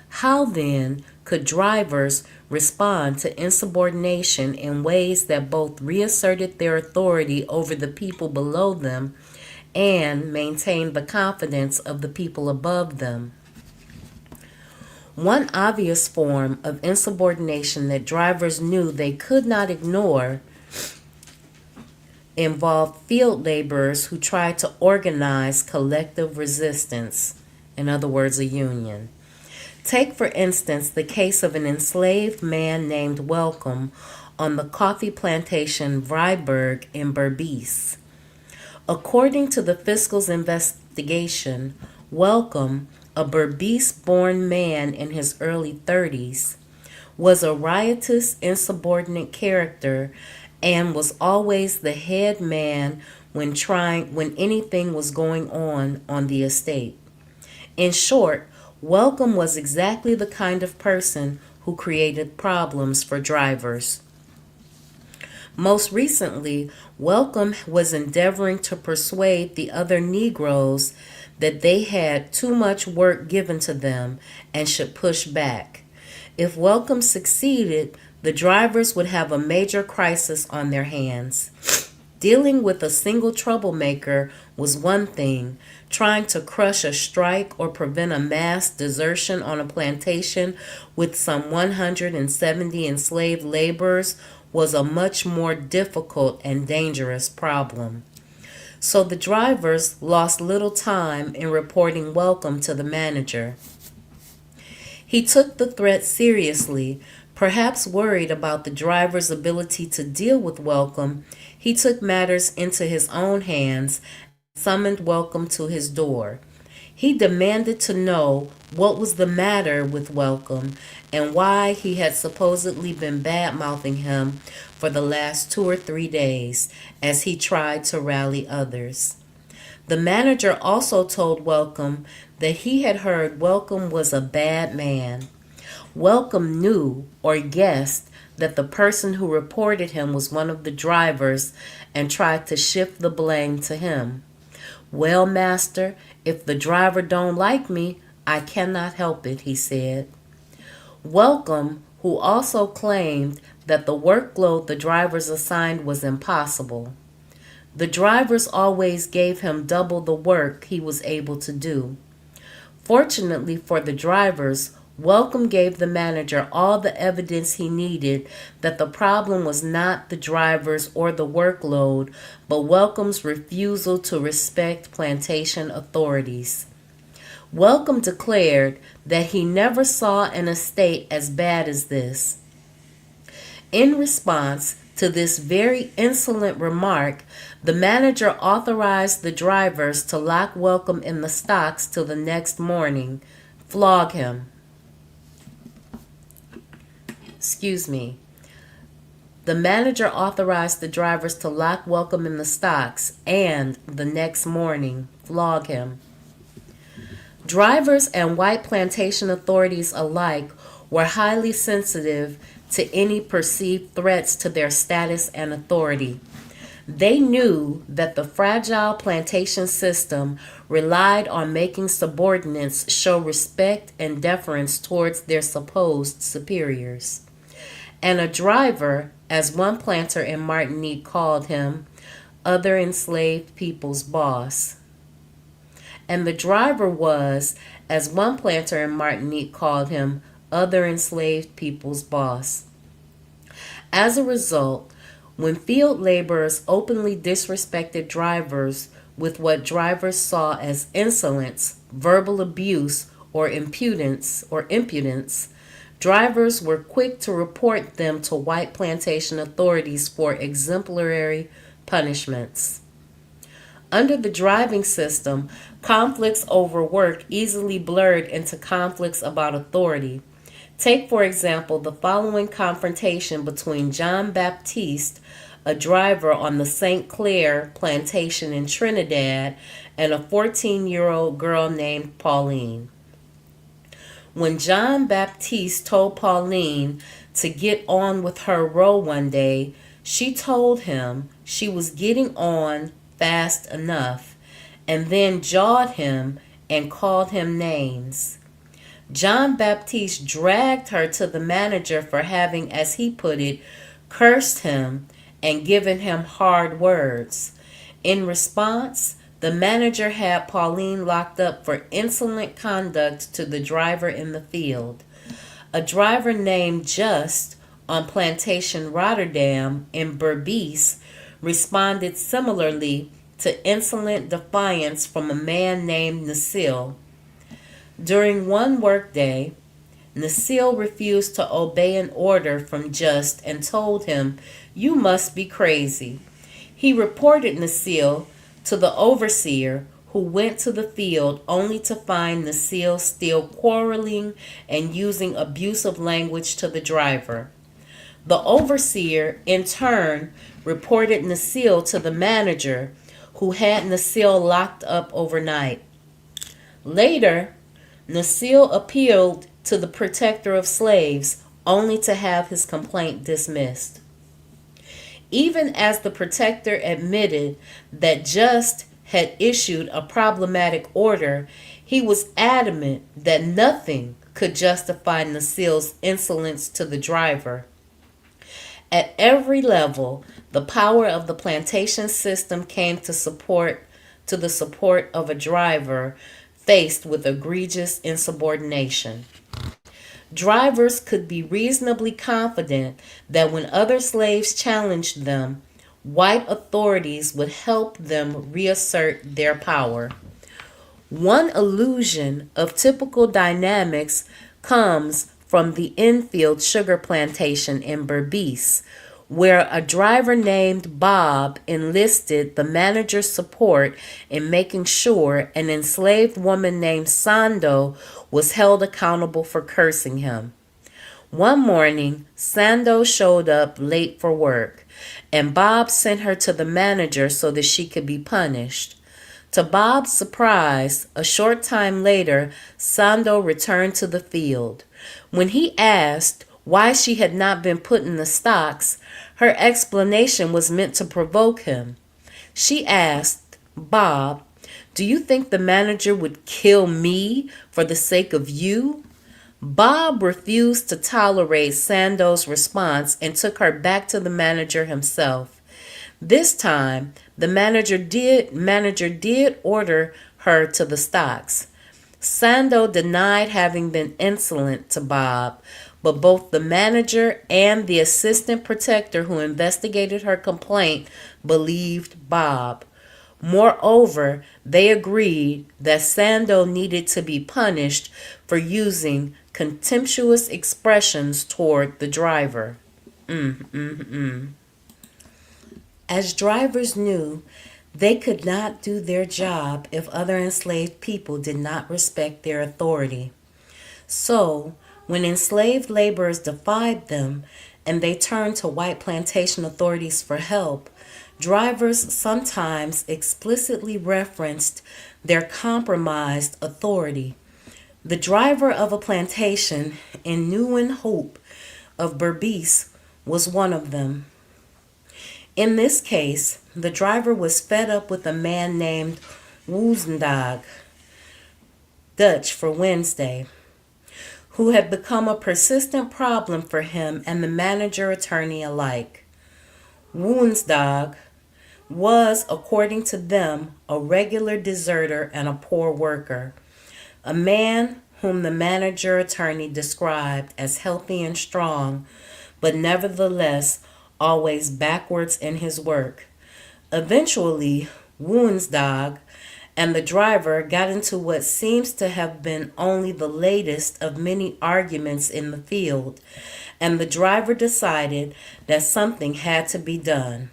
How then could drivers respond to insubordination in ways that both reasserted their authority over the people below them and maintained the confidence of the people above them? One obvious form of insubordination that drivers knew they could not ignore involved field laborers who tried to organize collective resistance, in other words, a union. Take, for instance, the case of an enslaved man named Welcome, on the coffee plantation Vryburg in Berbice. According to the fiscal's investigation, Welcome, a Berbice-born man in his early 30s, was a riotous, insubordinate character and was always the head man when anything was going on the estate. In short, Welcome was exactly the kind of person who created problems for drivers. Most recently, Welcome was endeavoring to persuade the other Negroes that they had too much work given to them and should push back. If Welcome succeeded, the drivers would have a major crisis on their hands. Dealing with a single troublemaker was one thing. Trying to crush a strike or prevent a mass desertion on a plantation with some 170 enslaved laborers was a much more difficult and dangerous problem. So the drivers lost little time in reporting Welcome to the manager. He took the threat seriously. Perhaps worried about the driver's ability to deal with Welcome, he took matters into his own hands and summoned Welcome to his door. He demanded to know what was the matter with Welcome and why he had supposedly been bad-mouthing him for the last 2 or 3 days as he tried to rally others. The manager also told Welcome that he had heard Welcome was a bad man. Welcome knew or guessed that the person who reported him was one of the drivers and tried to shift the blame to him. "Well, master, if the driver don't like me, I cannot help it," he said. Welcome, who also claimed that the workload the drivers assigned was impossible. The drivers always gave him double the work he was able to do. Fortunately for the drivers, Welcome gave the manager all the evidence he needed that the problem was not the drivers or the workload, but Welcome's refusal to respect plantation authorities. Welcome declared that he never saw an estate as bad as this. In response to this very insolent remark, the manager authorized the drivers to lock Welcome in the stocks till the next morning, flog him. The manager authorized the drivers to lock Welcome in the stocks and, the next morning, flog him. Drivers and white plantation authorities alike were highly sensitive to any perceived threats to their status and authority. They knew that the fragile plantation system relied on making subordinates show respect and deference towards their supposed superiors. And a driver, as one planter in Martinique called him, other enslaved people's boss. And the driver was, as one planter in Martinique called him, other enslaved people's boss. As a result, when field laborers openly disrespected drivers with what drivers saw as insolence, verbal abuse, or impudence, drivers were quick to report them to white plantation authorities for exemplary punishments. Under the driving system, conflicts over work easily blurred into conflicts about authority. Take, for example, the following confrontation between John Baptiste, a driver on the St. Clair plantation in Trinidad, and a 14-year-old girl named Pauline. When John Baptiste told Pauline to get on with her row one day, she told him she was getting on fast enough, and then jawed him and called him names. John Baptiste dragged her to the manager for having, as he put it, cursed him and given him hard words. In response, the manager had Pauline locked up for insolent conduct to the driver in the field. A driver named Just on Plantation Rotterdam in Berbice responded similarly to insolent defiance from a man named Nasil. During one workday, Nasil refused to obey an order from Just and told him, "You must be crazy." He reported Nasil to the overseer, who went to the field only to find Nasil still quarreling and using abusive language to the driver. The overseer, in turn, reported Nasil to the manager, who had Nasil locked up overnight. Later, Nasil appealed to the protector of slaves, only to have his complaint dismissed. Even as the protector admitted that Just had issued a problematic order, he was adamant that nothing could justify Nasil's insolence to the driver. At every level, the power of the plantation system came to the support of a driver faced with egregious insubordination. Drivers could be reasonably confident that when other slaves challenged them, white authorities would help them reassert their power. One illusion of typical dynamics comes from the Enfield sugar plantation in Berbice, where a driver named Bob enlisted the manager's support in making sure an enslaved woman named Sando was held accountable for cursing him. One morning, Sando showed up late for work, and Bob sent her to the manager so that she could be punished. To Bob's surprise, a short time later, Sando returned to the field. When he asked why she had not been put in the stocks, her explanation was meant to provoke him. She asked, "Bob, do you think the manager would kill me for the sake of you?" Bob refused to tolerate Sando's response and took her back to the manager himself. This time, the manager did order her to the stocks. Sando denied having been insolent to Bob, but both the manager and the assistant protector who investigated her complaint believed Bob. Moreover, they agreed that Sando needed to be punished for using contemptuous expressions toward the driver. As drivers knew, they could not do their job if other enslaved people did not respect their authority. So, when enslaved laborers defied them and they turned to white plantation authorities for help, drivers sometimes explicitly referenced their compromised authority. The driver of a plantation in New Hope of Berbice was one of them. In this case, the driver was fed up with a man named Woensdag, Dutch for Wednesday, who had become a persistent problem for him and the manager attorney alike. Woensdag was, according to them, a regular deserter and a poor worker, a man whom the manager attorney described as healthy and strong, but nevertheless always backwards in his work. Eventually, Woensdag and the driver got into what seems to have been only the latest of many arguments in the field, and the driver decided that something had to be done.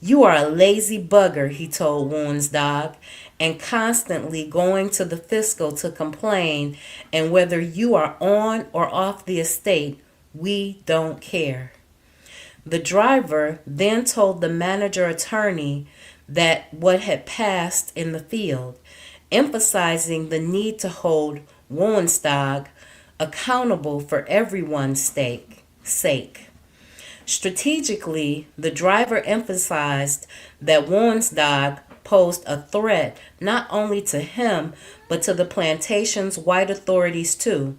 "You are a lazy bugger," he told Woensdag, "and constantly going to the fiscal to complain, and whether you are on or off the estate, we don't care." The driver then told the manager attorney that what had passed in the field, emphasizing the need to hold Woensdag accountable for everyone's sake. Strategically, the driver emphasized that Woensdag posed a threat not only to him but to the plantation's white authorities too.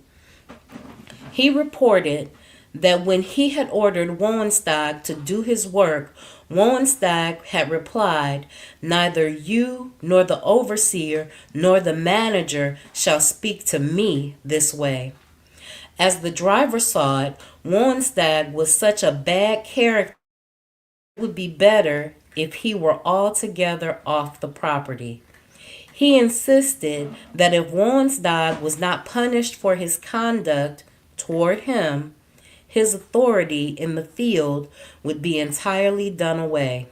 He reported that when he had ordered Woensdag to do his work, Woensdag had replied, "Neither you nor the overseer nor the manager shall speak to me this way." As the driver saw it, Woensdag was such a bad character, it would be better if he were altogether off the property. He insisted that if Woensdag was not punished for his conduct, toward him, his authority in the field would be entirely done away.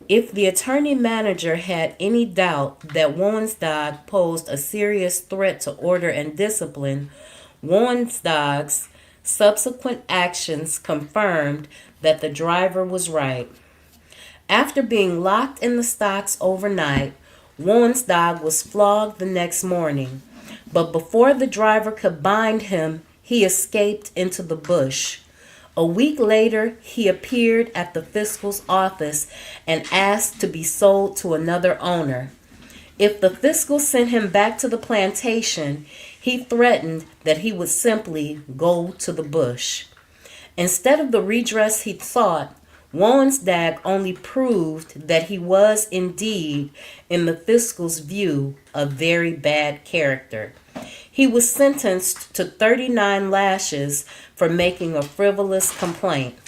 If the attorney manager had any doubt that Woensdag posed a serious threat to order and discipline, Woensdag's subsequent actions confirmed that the driver was right. After being locked in the stocks overnight, Woensdag was flogged the next morning, but before the driver could bind him, he escaped into the bush. A week later, he appeared at the fiscal's office and asked to be sold to another owner. If the fiscal sent him back to the plantation, he threatened that he would simply go to the bush. Instead of the redress he sought, Woensdag only proved that he was indeed, in the fiscal's view, a very bad character. He was sentenced to 39 lashes for making a frivolous complaint.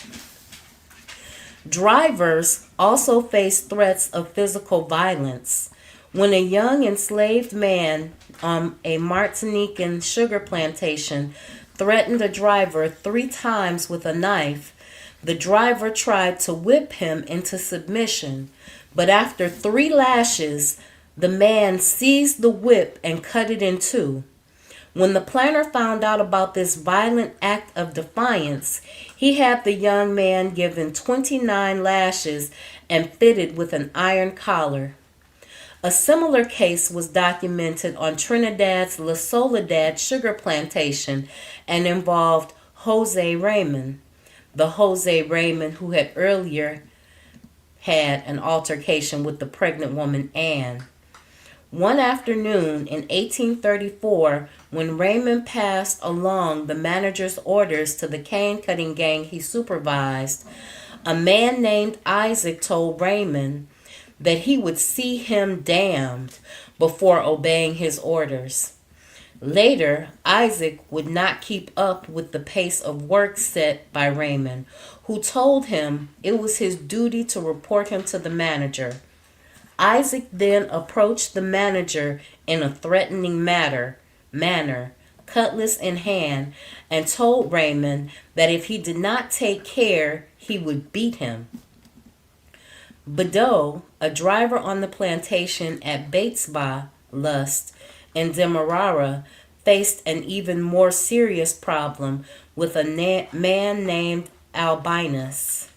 Drivers also faced threats of physical violence. When a young enslaved man on a Martinican sugar plantation threatened a driver 3 times with a knife, the driver tried to whip him into submission, but after 3 lashes, the man seized the whip and cut it in 2. When the planter found out about this violent act of defiance, he had the young man given 29 lashes and fitted with an iron collar. A similar case was documented on Trinidad's La Soledad sugar plantation and involved Jose Raymond, the Jose Raymond who had earlier had an altercation with the pregnant woman Anne. One afternoon in 1834, when Raymond passed along the manager's orders to the cane-cutting gang he supervised, a man named Isaac told Raymond that he would see him damned before obeying his orders. Later, Isaac would not keep up with the pace of work set by Raymond, who told him it was his duty to report him to the manager. Isaac then approached the manager in a threatening manner, cutlass in hand, and told Raymond that if he did not take care, he would beat him. Badeau, a driver on the plantation at Batesba, Lust, in Demerara, faced an even more serious problem with a man named Albinus.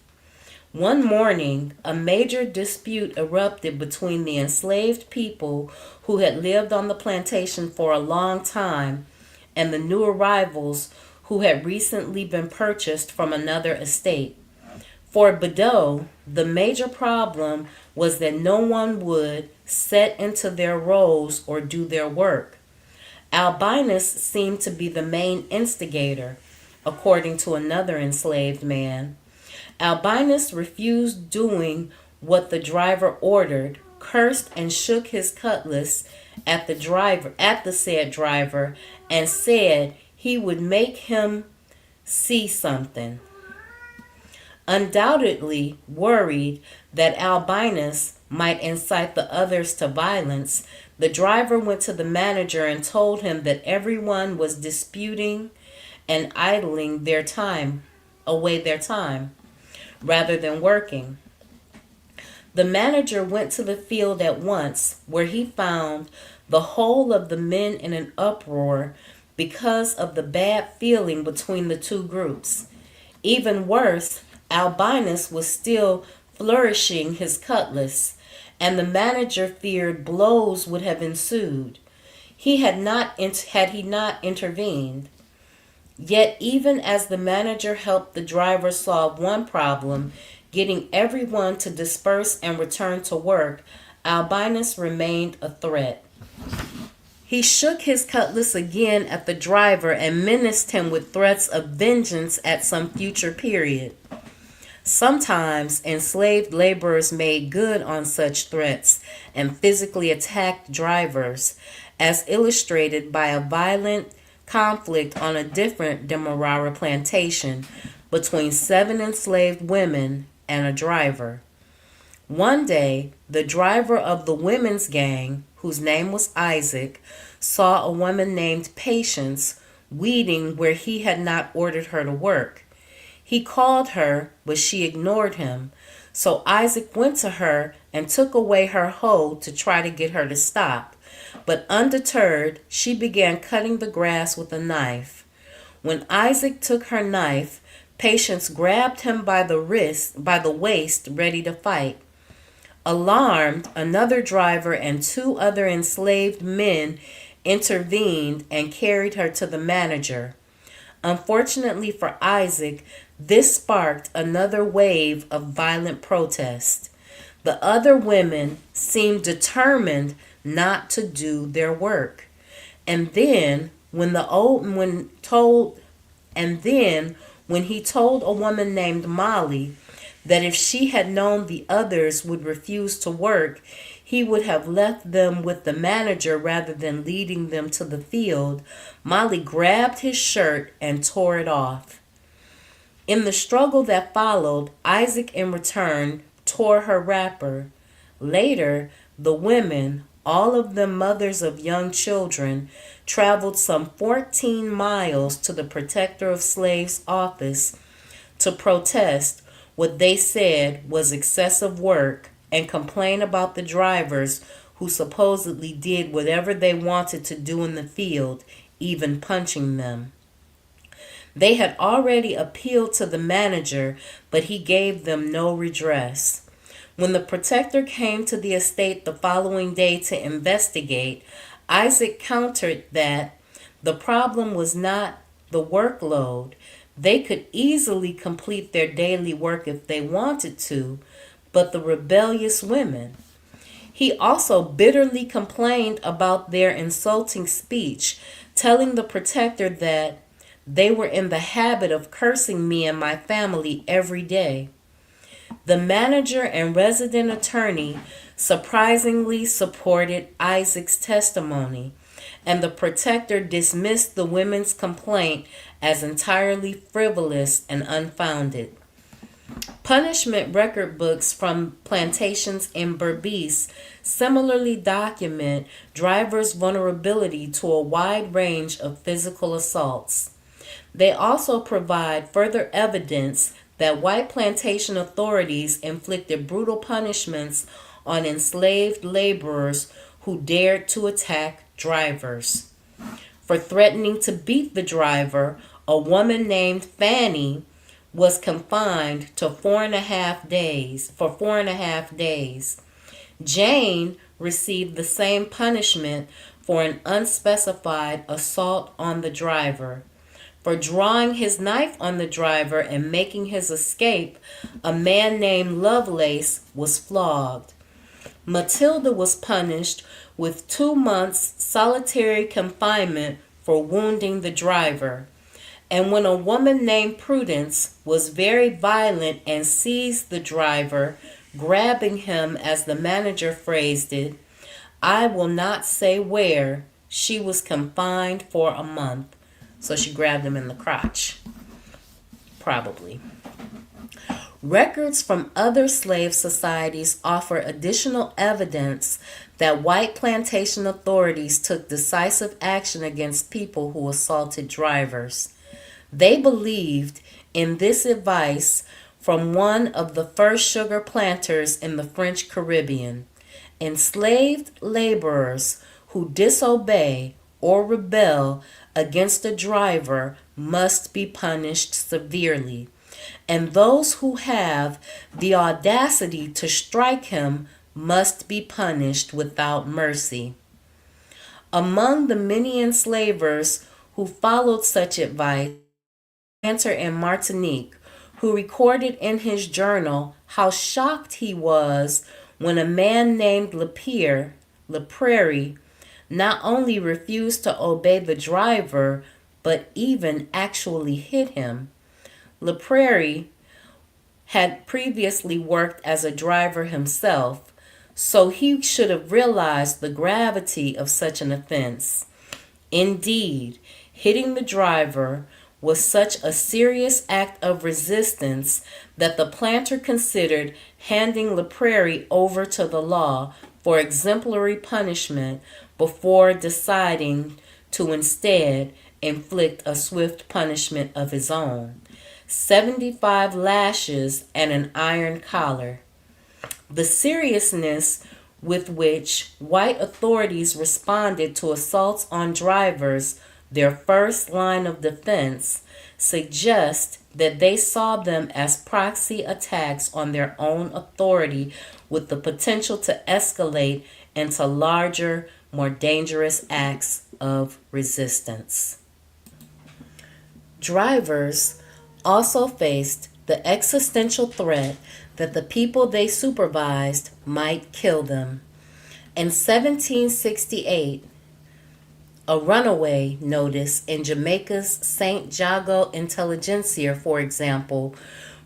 One morning, a major dispute erupted between the enslaved people who had lived on the plantation for a long time and the new arrivals who had recently been purchased from another estate. For Badeau, the major problem was that no one would set into their roles or do their work. Albinus seemed to be the main instigator, according to another enslaved man. Albinus refused doing what the driver ordered, cursed and shook his cutlass at the said driver, and said he would make him see something. Undoubtedly worried that Albinus might incite the others to violence, the driver went to the manager and told him that everyone was disputing and idling their time, rather than working. The manager went to the field at once, where he found the whole of the men in an uproar because of the bad feeling between the two groups. Even worse, Albinus was still flourishing his cutlass, and the manager feared blows would have ensued had he not intervened. Yet even as the manager helped the driver solve one problem, getting everyone to disperse and return to work, Albinus remained a threat. He shook his cutlass again at the driver and menaced him with threats of vengeance at some future period. Sometimes enslaved laborers made good on such threats and physically attacked drivers, as illustrated by a violent conflict on a different Demerara plantation between 7 enslaved women and a driver. One day, the driver of the women's gang, whose name was Isaac, saw a woman named Patience weeding where he had not ordered her to work. He called her, but she ignored him. So Isaac went to her and took away her hoe to try to get her to stop. But undeterred, she began cutting the grass with a knife. When Isaac took her knife, Patience grabbed him by the waist, ready to fight. Alarmed, another driver and two other enslaved men intervened and carried her to the manager. Unfortunately for Isaac, this sparked another wave of violent protest. The other women seemed determined not to do their work. And then when he told a woman named Molly that if she had known the others would refuse to work, he would have left them with the manager rather than leading them to the field, Molly grabbed his shirt and tore it off. In the struggle that followed, Isaac in return tore her wrapper. Later, the women, all of them mothers of young children, traveled some 14 miles to the Protector of Slaves office to protest what they said was excessive work and complain about the drivers who supposedly did whatever they wanted to do in the field, even punching them. They had already appealed to the manager, but he gave them no redress. When the protector came to the estate the following day to investigate, Isaac countered that the problem was not the workload. They could easily complete their daily work if they wanted to, but the rebellious women. He also bitterly complained about their insulting speech, telling the protector that they were in the habit of cursing me and my family every day. The manager and resident attorney surprisingly supported Isaac's testimony, and the protector dismissed the women's complaint as entirely frivolous and unfounded. Punishment record books from plantations in Berbice similarly document drivers' vulnerability to a wide range of physical assaults. They also provide further evidence that white plantation authorities inflicted brutal punishments on enslaved laborers who dared to attack drivers. For threatening to beat the driver, a woman named Fanny was confined to 4.5 days. Jane received the same punishment for an unspecified assault on the driver. For drawing his knife on the driver and making his escape, a man named Lovelace was flogged. Matilda was punished with 2 months solitary confinement for wounding the driver. And when a woman named Prudence was very violent and seized the driver, grabbing him, as the manager phrased it, I will not say where, she was confined for a month. So she grabbed him in the crotch. Probably. Records from other slave societies offer additional evidence that white plantation authorities took decisive action against people who assaulted drivers. They believed in this advice from one of the first sugar planters in the French Caribbean. Enslaved laborers who disobey or rebel against a driver must be punished severely, and those who have the audacity to strike him must be punished without mercy. Among the many enslavers who followed such advice, a planter in Martinique, who recorded in his journal how shocked he was when a man named Laprairie not only refused to obey the driver, but even actually hit him. Laprairie had previously worked as a driver himself, so he should have realized the gravity of such an offense. Indeed, hitting the driver was such a serious act of resistance that the planter considered handing Laprairie over to the law for exemplary punishment before deciding to instead inflict a swift punishment of his own: 75 lashes and an iron collar. The seriousness with which white authorities responded to assaults on drivers, their first line of defense, suggests that they saw them as proxy attacks on their own authority with the potential to escalate into larger, more dangerous acts of resistance. Drivers also faced the existential threat that the people they supervised might kill them. In 1768, a runaway notice in Jamaica's St. Jago Intelligencer, for example,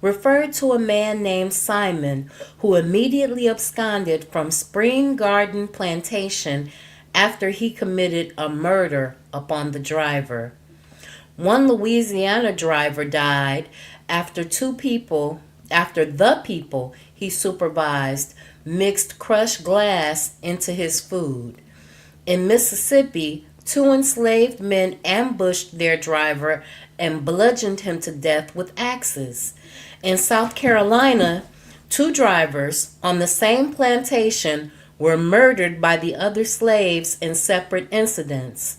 referred to a man named Simon who immediately absconded from Spring Garden Plantation after he committed a murder upon the driver. One Louisiana driver died after the people he supervised mixed crushed glass into his food. In Mississippi, 2 enslaved men ambushed their driver and bludgeoned him to death with axes. In South Carolina, 2 drivers on the same plantation were murdered by the other slaves in separate incidents.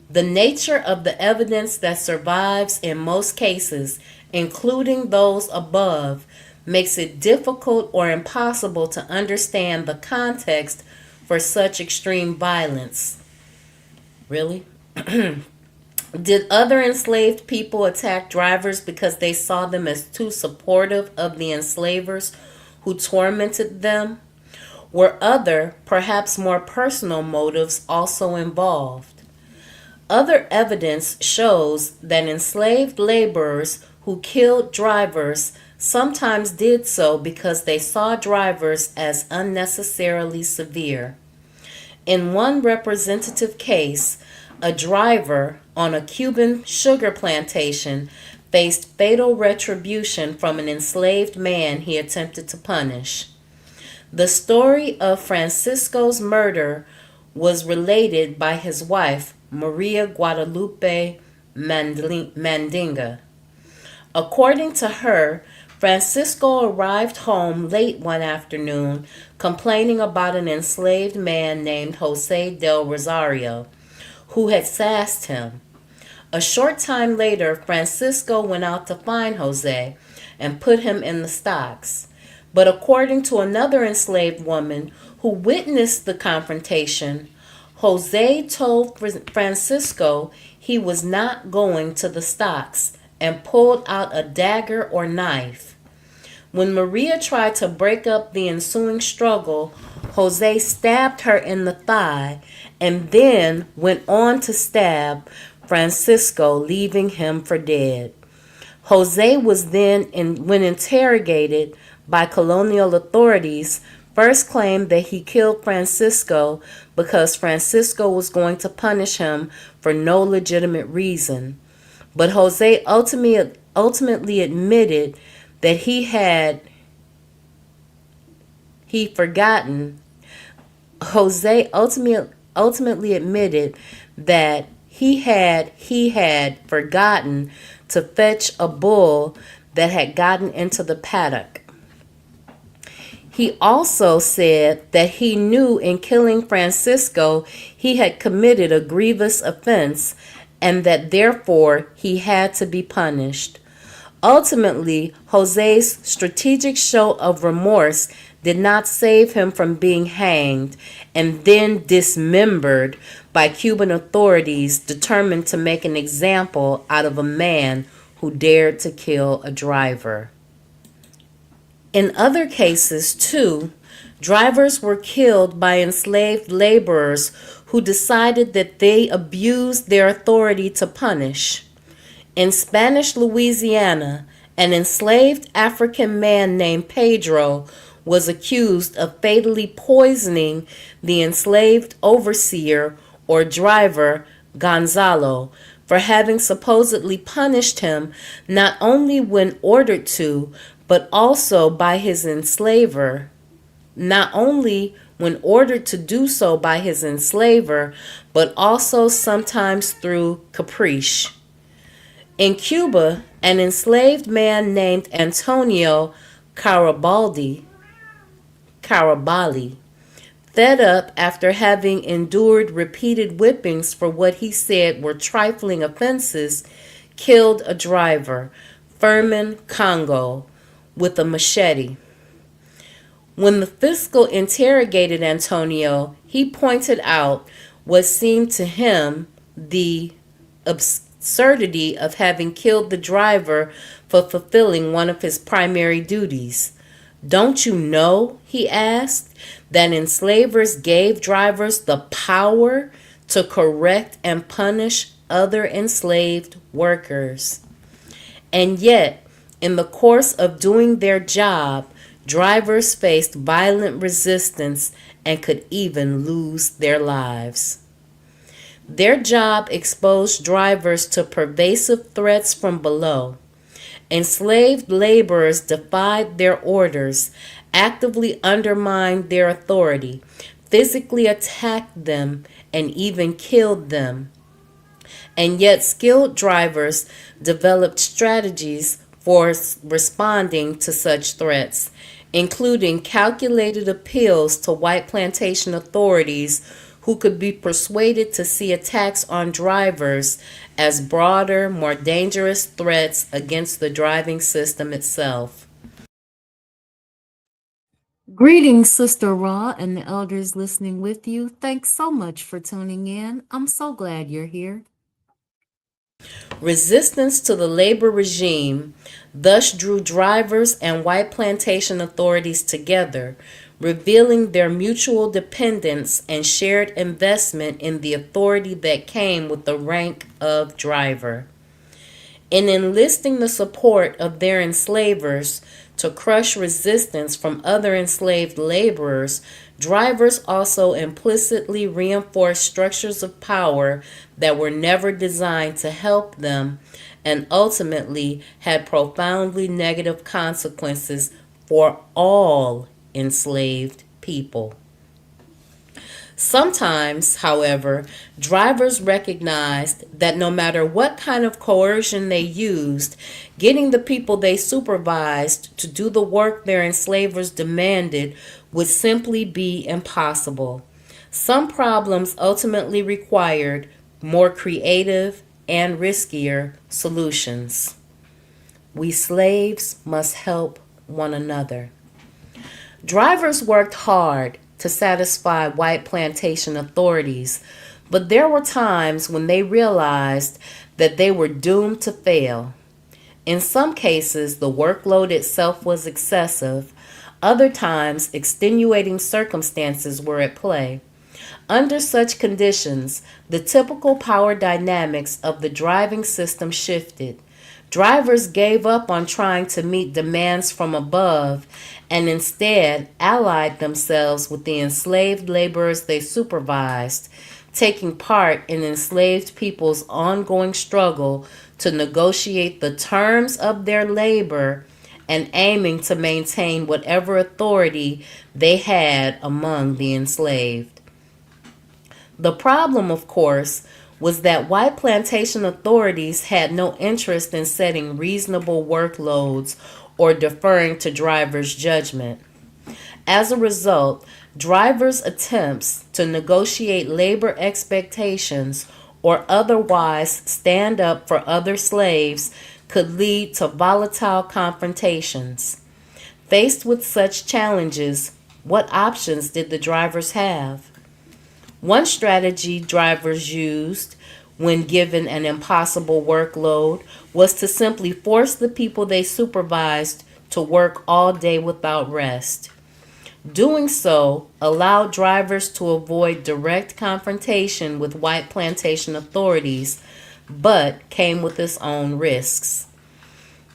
The nature of the evidence that survives in most cases, including those above, makes it difficult or impossible to understand the context for such extreme violence. Really? Did other enslaved people attack drivers because they saw them as too supportive of the enslavers who tormented them? Were other, perhaps more personal motives also involved? Other evidence shows that enslaved laborers who killed drivers sometimes did so because they saw drivers as unnecessarily severe. In one representative case, a driver on a Cuban sugar plantation faced fatal retribution from an enslaved man he attempted to punish. The story of Francisco's murder was related by his wife, Maria Guadalupe Mandinga. According to her, Francisco arrived home late one afternoon complaining about an enslaved man named Jose del Rosario, who had sassed him. A short time later, Francisco went out to find Jose and put him in the stocks. But according to another enslaved woman who witnessed the confrontation, Jose told Francisco he was not going to the stocks and pulled out a dagger or knife. When Maria tried to break up the ensuing struggle, Jose stabbed her in the thigh and then went on to stab Francisco, leaving him for dead. Jose was then, when interrogated by colonial authorities, first claimed that he killed Francisco because Francisco was going to punish him for no legitimate reason. But Jose ultimately admitted that Jose ultimately admitted that he had forgotten to fetch a bull that had gotten into the paddock. He also said that he knew in killing Francisco he had committed a grievous offense and that therefore he had to be punished. Ultimately, Jose's strategic show of remorse did not save him from being hanged and then dismembered by Cuban authorities determined to make an example out of a man who dared to kill a driver. In other cases, too, drivers were killed by enslaved laborers who decided that they abused their authority to punish. In Spanish Louisiana, an enslaved African man named Pedro was accused of fatally poisoning the enslaved overseer or driver Gonzalo for having supposedly punished him not only when ordered to, but also by his enslaver, not only when ordered to do so by his enslaver, but also sometimes through caprice. In Cuba, an enslaved man named Antonio Caraballi, fed up after having endured repeated whippings for what he said were trifling offenses, killed a driver, Firmin Congo, with a machete. When the fiscal interrogated Antonio, he pointed out what seemed to him the absurdity of having killed the driver for fulfilling one of his primary duties. "Don't you know," he asked, "that enslavers gave drivers the power to correct and punish other enslaved workers? And yet, in the course of doing their job, drivers faced violent resistance and could even lose their lives. Their job exposed drivers to pervasive threats from below. Enslaved laborers defied their orders, actively undermined their authority, physically attacked them, and even killed them. And yet skilled drivers developed strategies for responding to such threats, including calculated appeals to white plantation authorities who could be persuaded to see attacks on drivers as broader, more dangerous threats against the driving system itself." Greetings, Sister Ra, and the elders listening with you. Thanks so much for tuning in. I'm so glad you're here. Resistance to the labor regime thus drew drivers and white plantation authorities together, revealing their mutual dependence and shared investment in the authority that came with the rank of driver. In enlisting the support of their enslavers to crush resistance from other enslaved laborers, drivers also implicitly reinforced structures of power that were never designed to help them and ultimately had profoundly negative consequences for all enslaved people. Sometimes, however, drivers recognized that no matter what kind of coercion they used, getting the people they supervised to do the work their enslavers demanded would simply be impossible. Some problems ultimately required more creative and riskier solutions. We slaves must help one another. Drivers worked hard to satisfy white plantation authorities, but there were times when they realized that they were doomed to fail. In some cases, the workload itself was excessive. Other times, extenuating circumstances were at play. Under such conditions, the typical power dynamics of the driving system shifted. Drivers gave up on trying to meet demands from above and instead allied themselves with the enslaved laborers they supervised, taking part in enslaved people's ongoing struggle to negotiate the terms of their labor and aiming to maintain whatever authority they had among the enslaved. The problem, of course, was that white plantation authorities had no interest in setting reasonable workloads or deferring to drivers' judgment. As a result, drivers' attempts to negotiate labor expectations or otherwise stand up for other slaves could lead to volatile confrontations. Faced with such challenges, what options did the drivers have? One strategy drivers used when given an impossible workload was to simply force the people they supervised to work all day without rest. Doing so allowed drivers to avoid direct confrontation with white plantation authorities, but came with its own risks.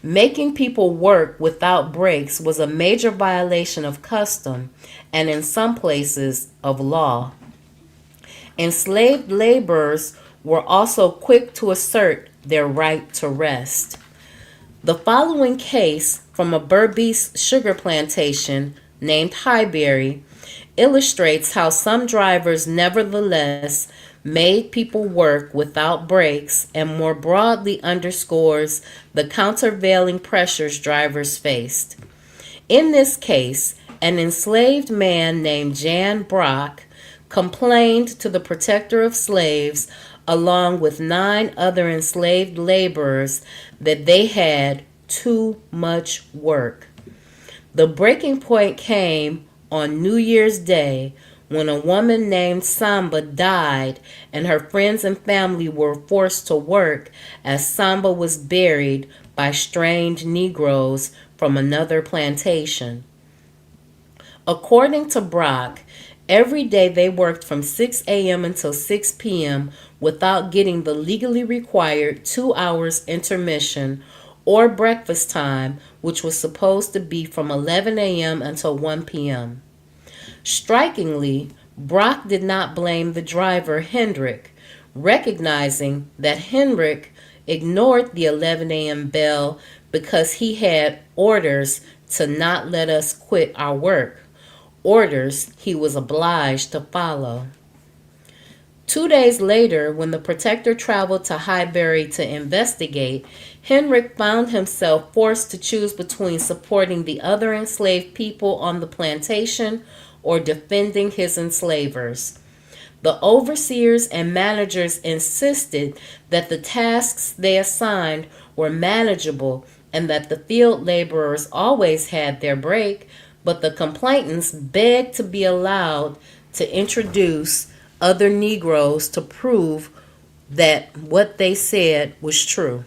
Making people work without breaks was a major violation of custom and, in some places, of law. Enslaved laborers were also quick to assert their right to rest. The following case from a Berbice sugar plantation named Highbury illustrates how some drivers nevertheless made people work without breaks and more broadly underscores the countervailing pressures drivers faced. In this case, an enslaved man named Jan Brock complained to the protector of slaves along with 9 other enslaved laborers that they had too much work. The breaking point came on New Year's Day when a woman named Samba died and her friends and family were forced to work as Samba was buried by strange Negroes from another plantation. According to Brock, every day they worked from 6 a.m. until 6 p.m. without getting the legally required 2 hours intermission or breakfast time, which was supposed to be from 11 a.m. until 1 p.m. Strikingly, Brock did not blame the driver Hendrick, recognizing that Hendrick ignored the 11 a.m. bell because he had orders to not let us quit our work, orders he was obliged to follow. 2 days later, when the protector traveled to Highbury to investigate, Hendrick found himself forced to choose between supporting the other enslaved people on the plantation or defending his enslavers. The overseers and managers insisted that the tasks they assigned were manageable and that the field laborers always had their break, but the complainants begged to be allowed to introduce other Negroes to prove that what they said was true.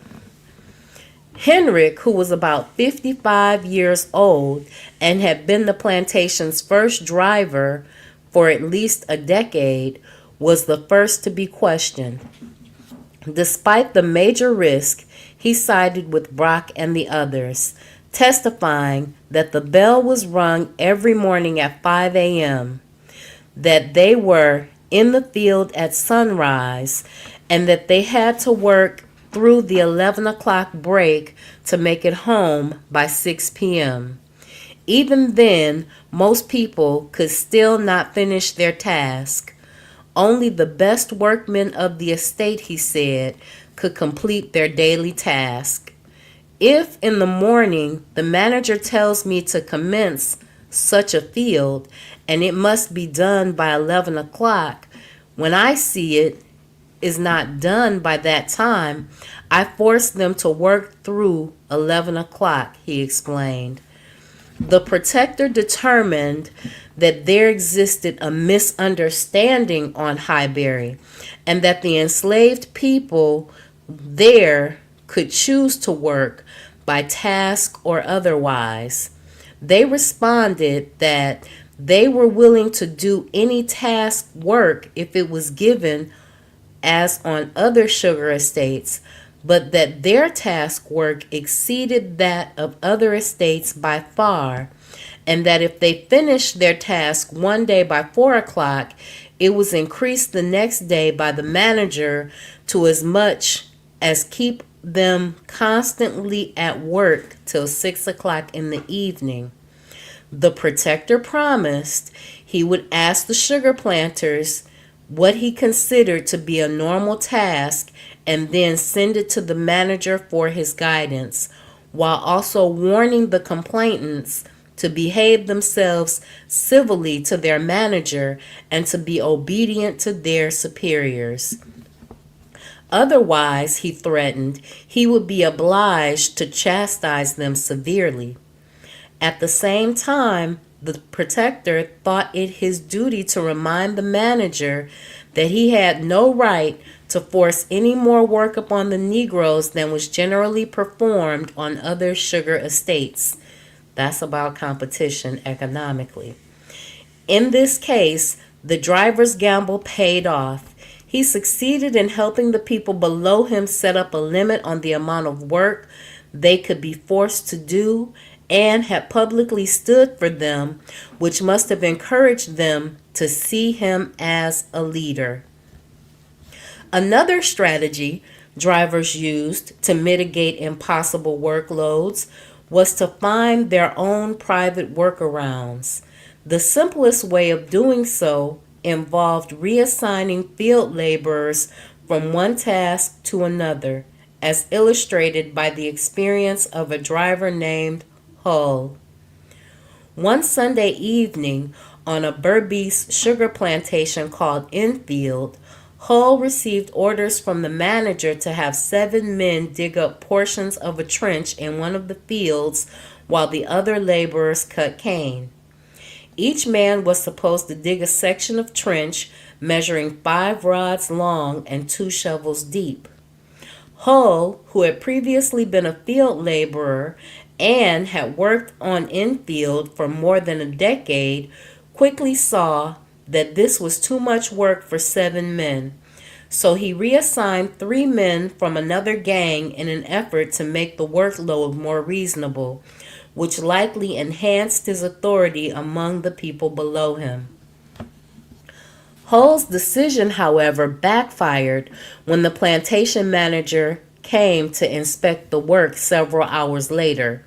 Hendrick, who was about 55 years old and had been the plantation's first driver for at least a decade, was the first to be questioned. Despite the major risk, he sided with Brock and the others, testifying that the bell was rung every morning at 5 a.m., that they were in the field at sunrise, and that they had to work through the 11 o'clock break to make it home by 6 p.m. Even then, most people could still not finish their task. Only the best workmen of the estate, he said, could complete their daily task. If in the morning the manager tells me to commence such a field and it must be done by 11 o'clock, when I see it is not done by that time, I force them to work through 11 o'clock, he explained. The protector determined that there existed a misunderstanding on Highbury and that the enslaved people there could choose to work by task or otherwise. They responded that they were willing to do any task work if it was given as on other sugar estates, but that their task work exceeded that of other estates by far, and that if they finished their task one day by 4 o'clock, it was increased the next day by the manager to as much as keep them constantly at work till 6 o'clock in the evening. The protector promised he would ask the sugar planters what he considered to be a normal task and then send it to the manager for his guidance, while also warning the complainants to behave themselves civilly to their manager and to be obedient to their superiors. Otherwise, he threatened, he would be obliged to chastise them severely. At the same time, the protector thought it his duty to remind the manager that he had no right to force any more work upon the Negroes than was generally performed on other sugar estates. That's about competition economically. In this case, the driver's gamble paid off. He succeeded in helping the people below him set up a limit on the amount of work they could be forced to do, and had publicly stood for them, which must have encouraged them to see him as a leader. Another strategy drivers used to mitigate impossible workloads was to find their own private workarounds. The simplest way of doing so involved reassigning field laborers from one task to another, as illustrated by the experience of a driver named Hull. One Sunday evening on a Berbice sugar plantation called Enfield, Hull received orders from the manager to have 7 men dig up portions of a trench in one of the fields while the other laborers cut cane. Each man was supposed to dig a section of trench measuring 5 rods long and 2 shovels deep. Hull, who had previously been a field laborer and had worked on Enfield for more than a decade, quickly saw that this was too much work for 7 men. So he reassigned 3 men from another gang in an effort to make the workload more reasonable, which likely enhanced his authority among the people below him. Hull's decision, however, backfired when the plantation manager came to inspect the work several hours later.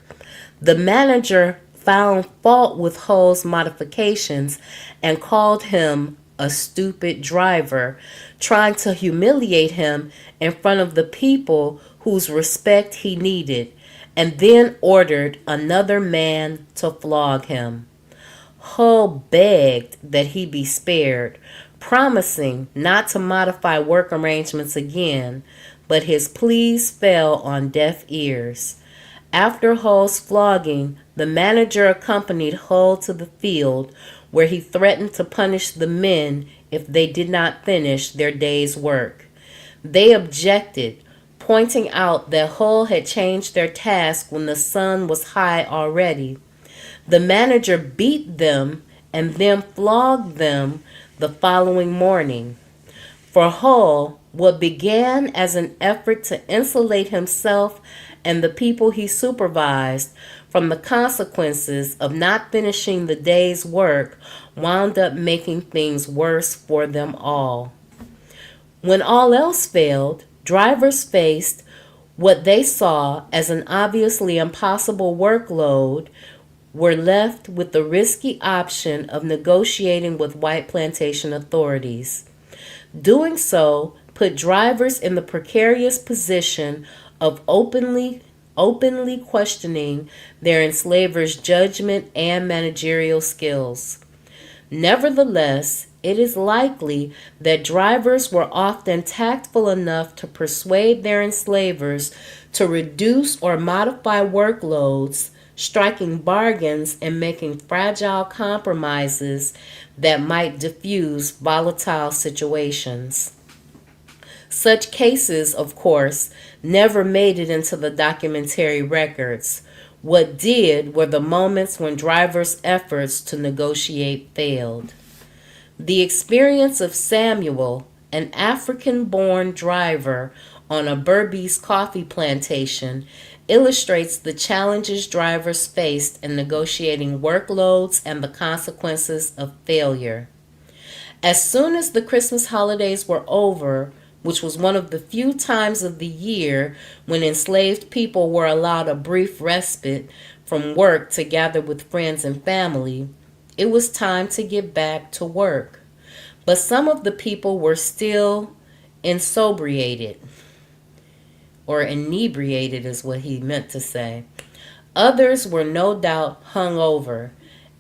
The manager found fault with Hull's modifications and called him a stupid driver, trying to humiliate him in front of the people whose respect he needed, and then ordered another man to flog him. Hull begged that he be spared, promising not to modify work arrangements again, but his pleas fell on deaf ears. After Hull's flogging, the manager accompanied Hull to the field, where he threatened to punish the men if they did not finish their day's work. They objected, pointing out that Hull had changed their task when the sun was high already. The manager beat them and then flogged them the following morning. For Hull, what began as an effort to insulate himself and the people he supervised from the consequences of not finishing the day's work wound up making things worse for them all. When all else failed, drivers faced what they saw as an obviously impossible workload were left with the risky option of negotiating with white plantation authorities. Doing so put drivers in the precarious position of openly questioning their enslavers' judgment and managerial skills. Nevertheless, it is likely that drivers were often tactful enough to persuade their enslavers to reduce or modify workloads, striking bargains and making fragile compromises that might diffuse volatile situations. Such cases, of course, never made it into the documentary records. What did were the moments when drivers' efforts to negotiate failed. The experience of Samuel, an African-born driver on a Berbice coffee plantation, illustrates the challenges drivers faced in negotiating workloads and the consequences of failure. As soon as the Christmas holidays were over, which was one of the few times of the year when enslaved people were allowed a brief respite from work to gather with friends and family, it was time to get back to work. But some of the people were still inebriated, or inebriated is what he meant to say. Others were no doubt hungover,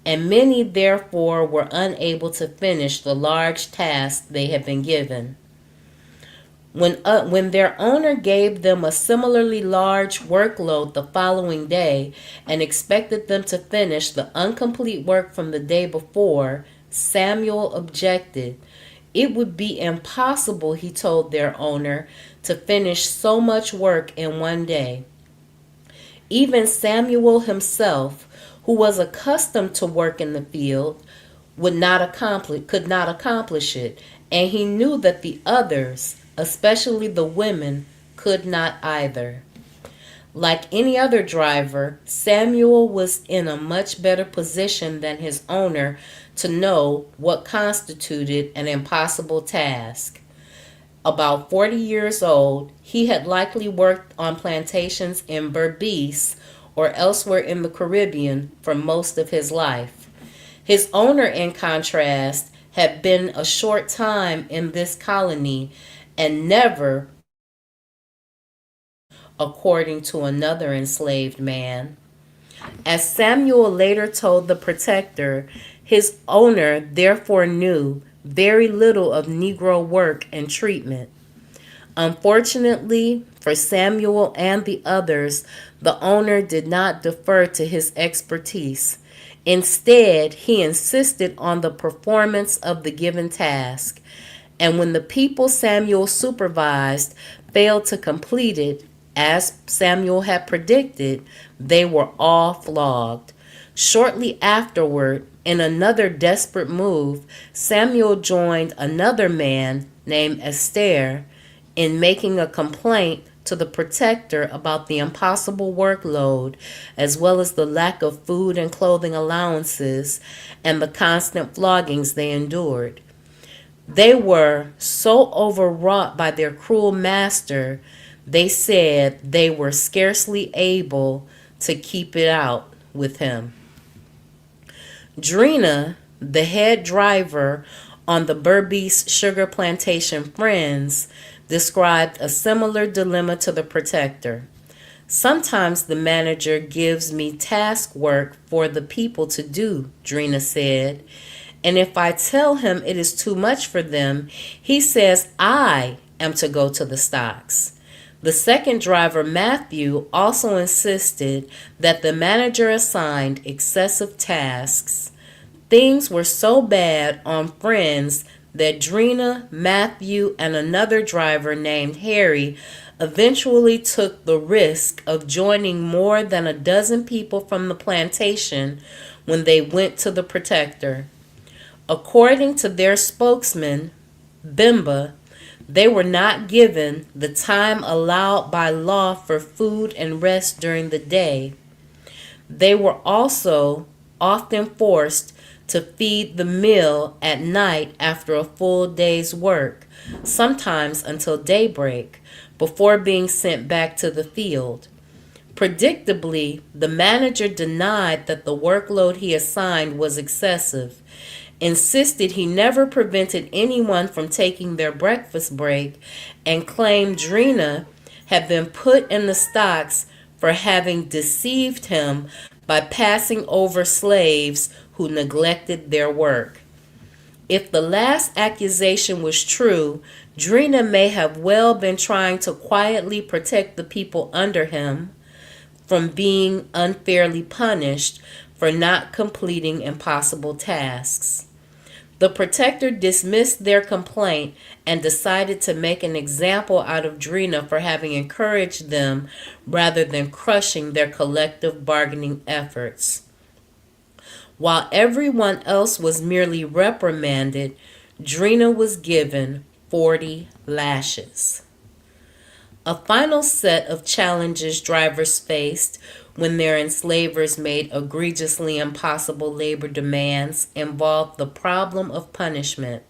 and many therefore were unable to finish the large task they had been given. When their owner gave them a similarly large workload the following day and expected them to finish the incomplete work from the day before, Samuel objected. It would be impossible, he told their owner, to finish so much work in one day. Even Samuel himself, who was accustomed to work in the field, could not accomplish it, and he knew that the others, especially the women, could not either. Like any other driver, Samuel was in a much better position than his owner to know what constituted an impossible task. About 40 years old, he had likely worked on plantations in Berbice or elsewhere in the Caribbean for most of his life. His owner, in contrast, had been a short time in this colony and never, according to another enslaved man. As Samuel later told the protector, his owner therefore knew very little of Negro work and treatment. Unfortunately for Samuel and the others, the owner did not defer to his expertise. Instead, he insisted on the performance of the given task. And when the people Samuel supervised failed to complete it, as Samuel had predicted, they were all flogged. Shortly afterward, in another desperate move, Samuel joined another man named Esther in making a complaint to the protector about the impossible workload, as well as the lack of food and clothing allowances and the constant floggings they endured. They were so overwrought by their cruel master, they said they were scarcely able to keep it out with him. Drina, the head driver on the Berbice sugar plantation Friends, described a similar dilemma to the protector. Sometimes the manager gives me task work for the people to do, Drina said, and if I tell him it is too much for them, he says I am to go to the stocks. The second driver, Matthew, also insisted that the manager assigned excessive tasks. Things were so bad on Friends that Drina, Matthew, and another driver named Harry eventually took the risk of joining more than a dozen people from the plantation when they went to the protector. According to their spokesman, Bimba, they were not given the time allowed by law for food and rest during the day. They were also often forced to feed the meal at night after a full day's work, sometimes until daybreak, before being sent back to the field. Predictably, the manager denied that the workload he assigned was excessive, insisted he never prevented anyone from taking their breakfast break, and claimed Drina had been put in the stocks for having deceived him by passing over slaves who neglected their work. If the last accusation was true, Drina may have well been trying to quietly protect the people under him from being unfairly punished for not completing impossible tasks. The protector dismissed their complaint and decided to make an example out of Drina for having encouraged them rather than crushing their collective bargaining efforts. While everyone else was merely reprimanded, Drina was given 40 lashes. A final set of challenges drivers faced when their enslavers made egregiously impossible labor demands involved the problem of punishment.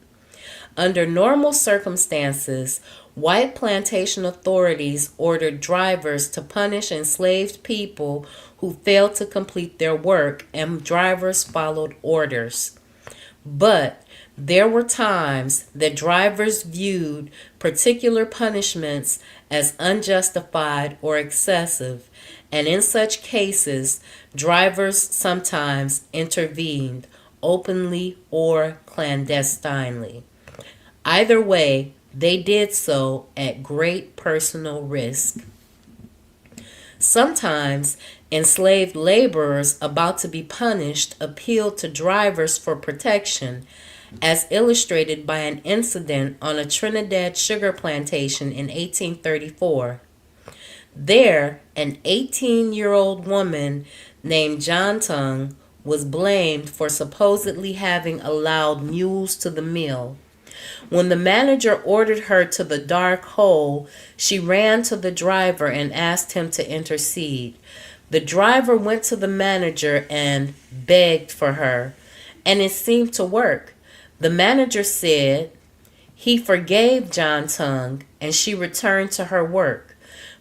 Under normal circumstances, white plantation authorities ordered drivers to punish enslaved people who failed to complete their work, and drivers followed orders. But there were times that drivers viewed particular punishments as unjustified or excessive, and in such cases, drivers sometimes intervened, openly or clandestinely. Either way, they did so at great personal risk. Sometimes, enslaved laborers about to be punished appealed to drivers for protection, as illustrated by an incident on a Trinidad sugar plantation in 1834. There, an 18-year-old woman named Johntongue was blamed for supposedly having allowed mules to the mill. When the manager ordered her to the dark hole, she ran to the driver and asked him to intercede. The driver went to the manager and begged for her, and it seemed to work. The manager said he forgave Johntongue and she returned to her work,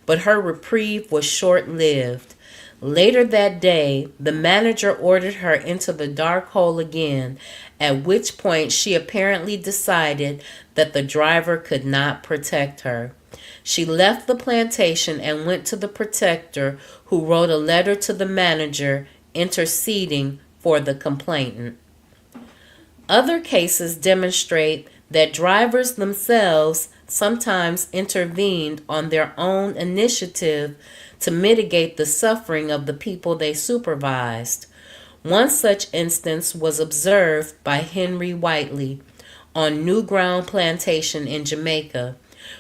but her reprieve was short-lived. Later that day, the manager ordered her into the dark hole again, at which point she apparently decided that the driver could not protect her. She left the plantation and went to the protector, who wrote a letter to the manager interceding for the complainant. Other cases demonstrate that drivers themselves sometimes intervened on their own initiative to mitigate the suffering of the people they supervised. One such instance was observed by Henry Whiteley on New Ground Plantation in Jamaica,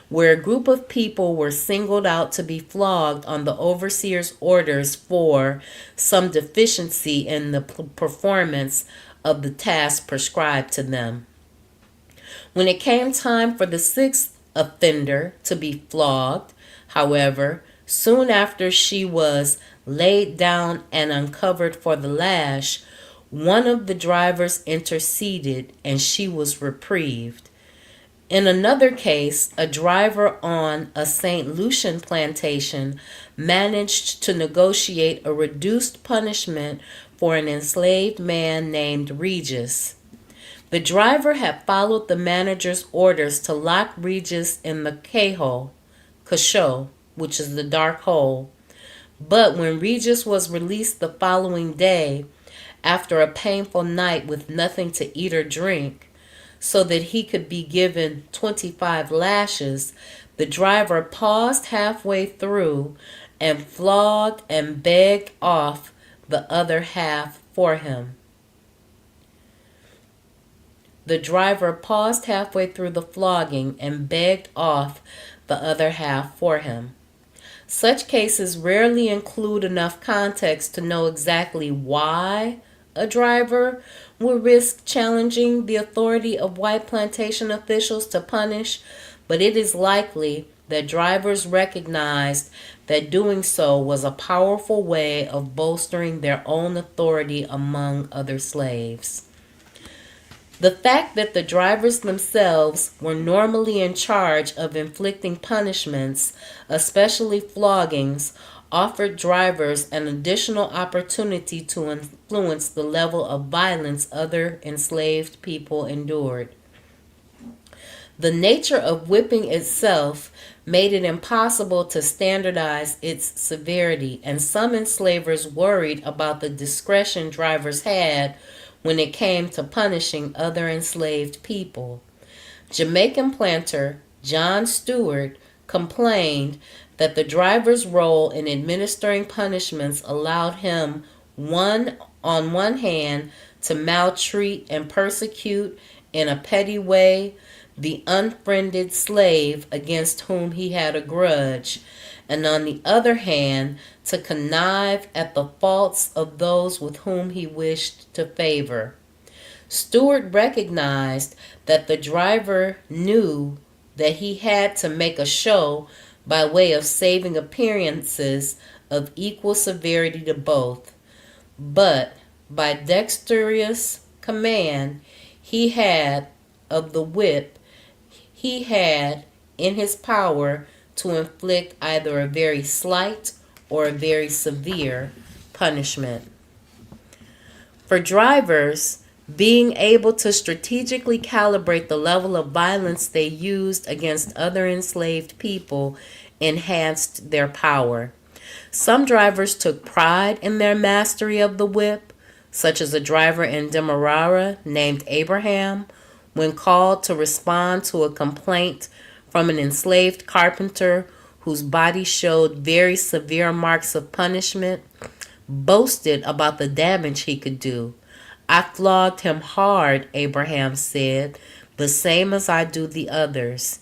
where a group of people were singled out to be flogged on the overseer's orders for some deficiency in the performance of the task prescribed to them. When it came time for the sixth offender to be flogged, however, soon after she was laid down and uncovered for the lash, one of the drivers interceded and she was reprieved. In another case, a driver on a St. Lucian plantation managed to negotiate a reduced punishment for an enslaved man named Regis. The driver had followed the manager's orders to lock Regis in the Casho, which is the dark hole. But when Regis was released the following day, after a painful night with nothing to eat or drink, so that he could be given 25 lashes, the driver paused halfway through and flogged and begged off the other half for him. The driver paused halfway through the flogging and begged off the other half for him. Such cases rarely include enough context to know exactly why a driver would risk challenging the authority of white plantation officials to punish, but it is likely that drivers recognized that doing so was a powerful way of bolstering their own authority among other slaves. The fact that the drivers themselves were normally in charge of inflicting punishments, especially floggings, offered drivers an additional opportunity to influence the level of violence other enslaved people endured. The nature of whipping itself made it impossible to standardize its severity, and some enslavers worried about the discretion drivers had when it came to punishing other enslaved people. Jamaican planter John Stewart complained that the driver's role in administering punishments allowed him, on one hand, to maltreat and persecute in a petty way the unfriended slave against whom he had a grudge, and on the other hand, to connive at the faults of those with whom he wished to favor. Stewart recognized that the driver knew that he had to make a show by way of saving appearances of equal severity to both, but by dexterous command he had of the whip, he had in his power to inflict either a very slight or a very severe punishment. For drivers, being able to strategically calibrate the level of violence they used against other enslaved people enhanced their power. Some drivers took pride in their mastery of the whip, such as a driver in Demerara named Abraham, when called to respond to a complaint from an enslaved carpenter whose body showed very severe marks of punishment, boasted about the damage he could do. "I flogged him hard," Abraham said, "the same as I do the others."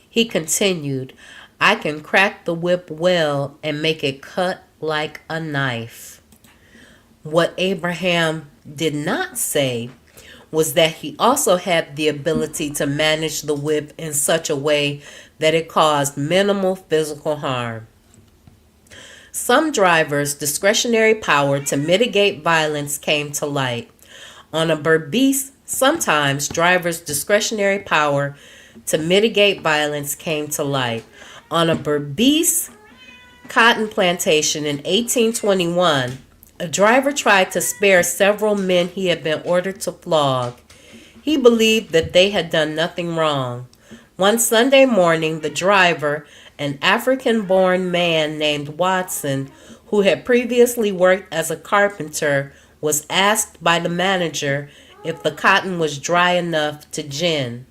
He continued, "I can crack the whip well and make it cut like a knife." What Abraham did not say was that he also had the ability to manage the whip in such a way that it caused minimal physical harm. Some drivers' discretionary power to mitigate violence came to light. On a Berbice, sometimes drivers' discretionary power to mitigate violence came to light. On a Berbice cotton plantation in 1821, a driver tried to spare several men he had been ordered to flog. He believed that they had done nothing wrong. One Sunday morning, the driver, an African-born man named Watson, who had previously worked as a carpenter, was asked by the manager if the cotton was dry enough to gin.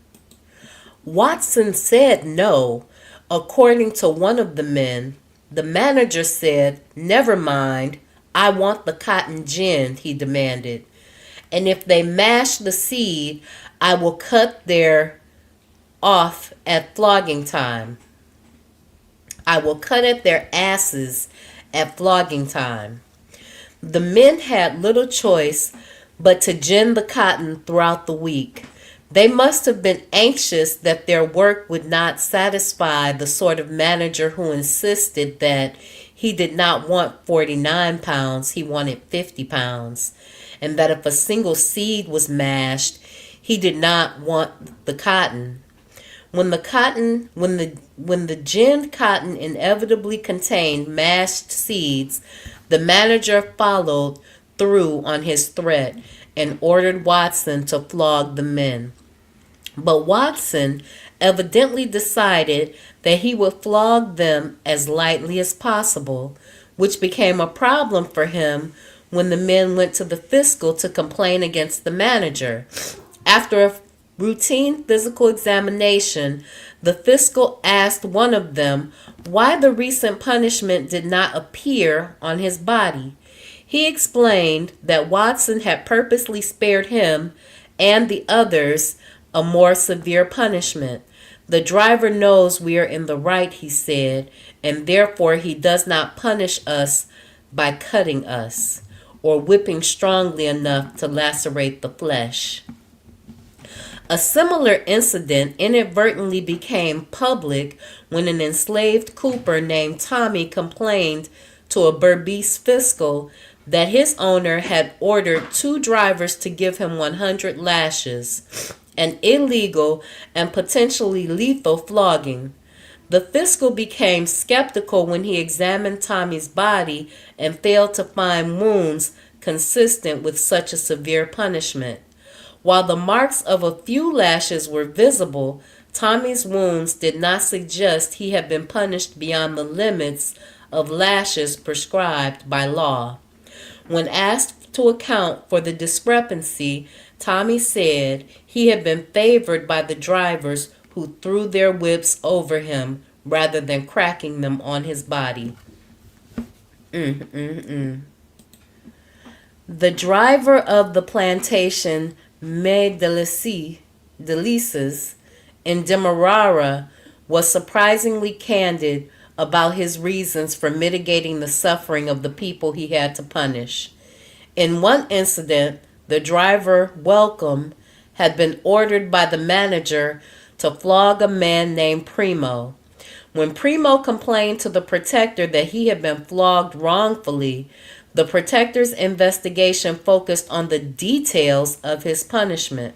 Watson said no. According to one of the men, the manager said, "Never mind, I want the cotton ginned," he demanded. "And if they mash the seed, I will cut their off at flogging time. I will cut at their asses at flogging time." The men had little choice but to gin the cotton throughout the week. They must have been anxious that their work would not satisfy the sort of manager who insisted that he did not want 49 pounds, he wanted 50 pounds, and that if a single seed was mashed, he did not want the cotton. When the ginned cotton inevitably contained mashed seeds, the manager followed through on his threat and ordered Watson to flog the men. But Watson evidently decided that he would flog them as lightly as possible, which became a problem for him when the men went to the fiscal to complain against the manager. After a routine physical examination, the fiscal asked one of them why the recent punishment did not appear on his body. He explained that Watson had purposely spared him and the others a more severe punishment. "The driver knows we are in the right," he said, "and therefore he does not punish us by cutting us or whipping strongly enough to lacerate the flesh." A similar incident inadvertently became public when an enslaved cooper named Tommy complained to a Berbice fiscal that his owner had ordered 2 drivers to give him 100 lashes, an illegal and potentially lethal flogging. The fiscal became skeptical when he examined Tommy's body and failed to find wounds consistent with such a severe punishment. While the marks of a few lashes were visible, Tommy's wounds did not suggest he had been punished beyond the limits of lashes prescribed by law. When asked to account for the discrepancy, Tommy said he had been favored by the drivers who threw their whips over him rather than cracking them on his body. The driver of the plantation May Delices in Demerara was surprisingly candid about his reasons for mitigating the suffering of the people he had to punish. In one incident, the driver, Welcome, had been ordered by the manager to flog a man named Primo. When Primo complained to the protector that he had been flogged wrongfully, the protector's investigation focused on the details of his punishment.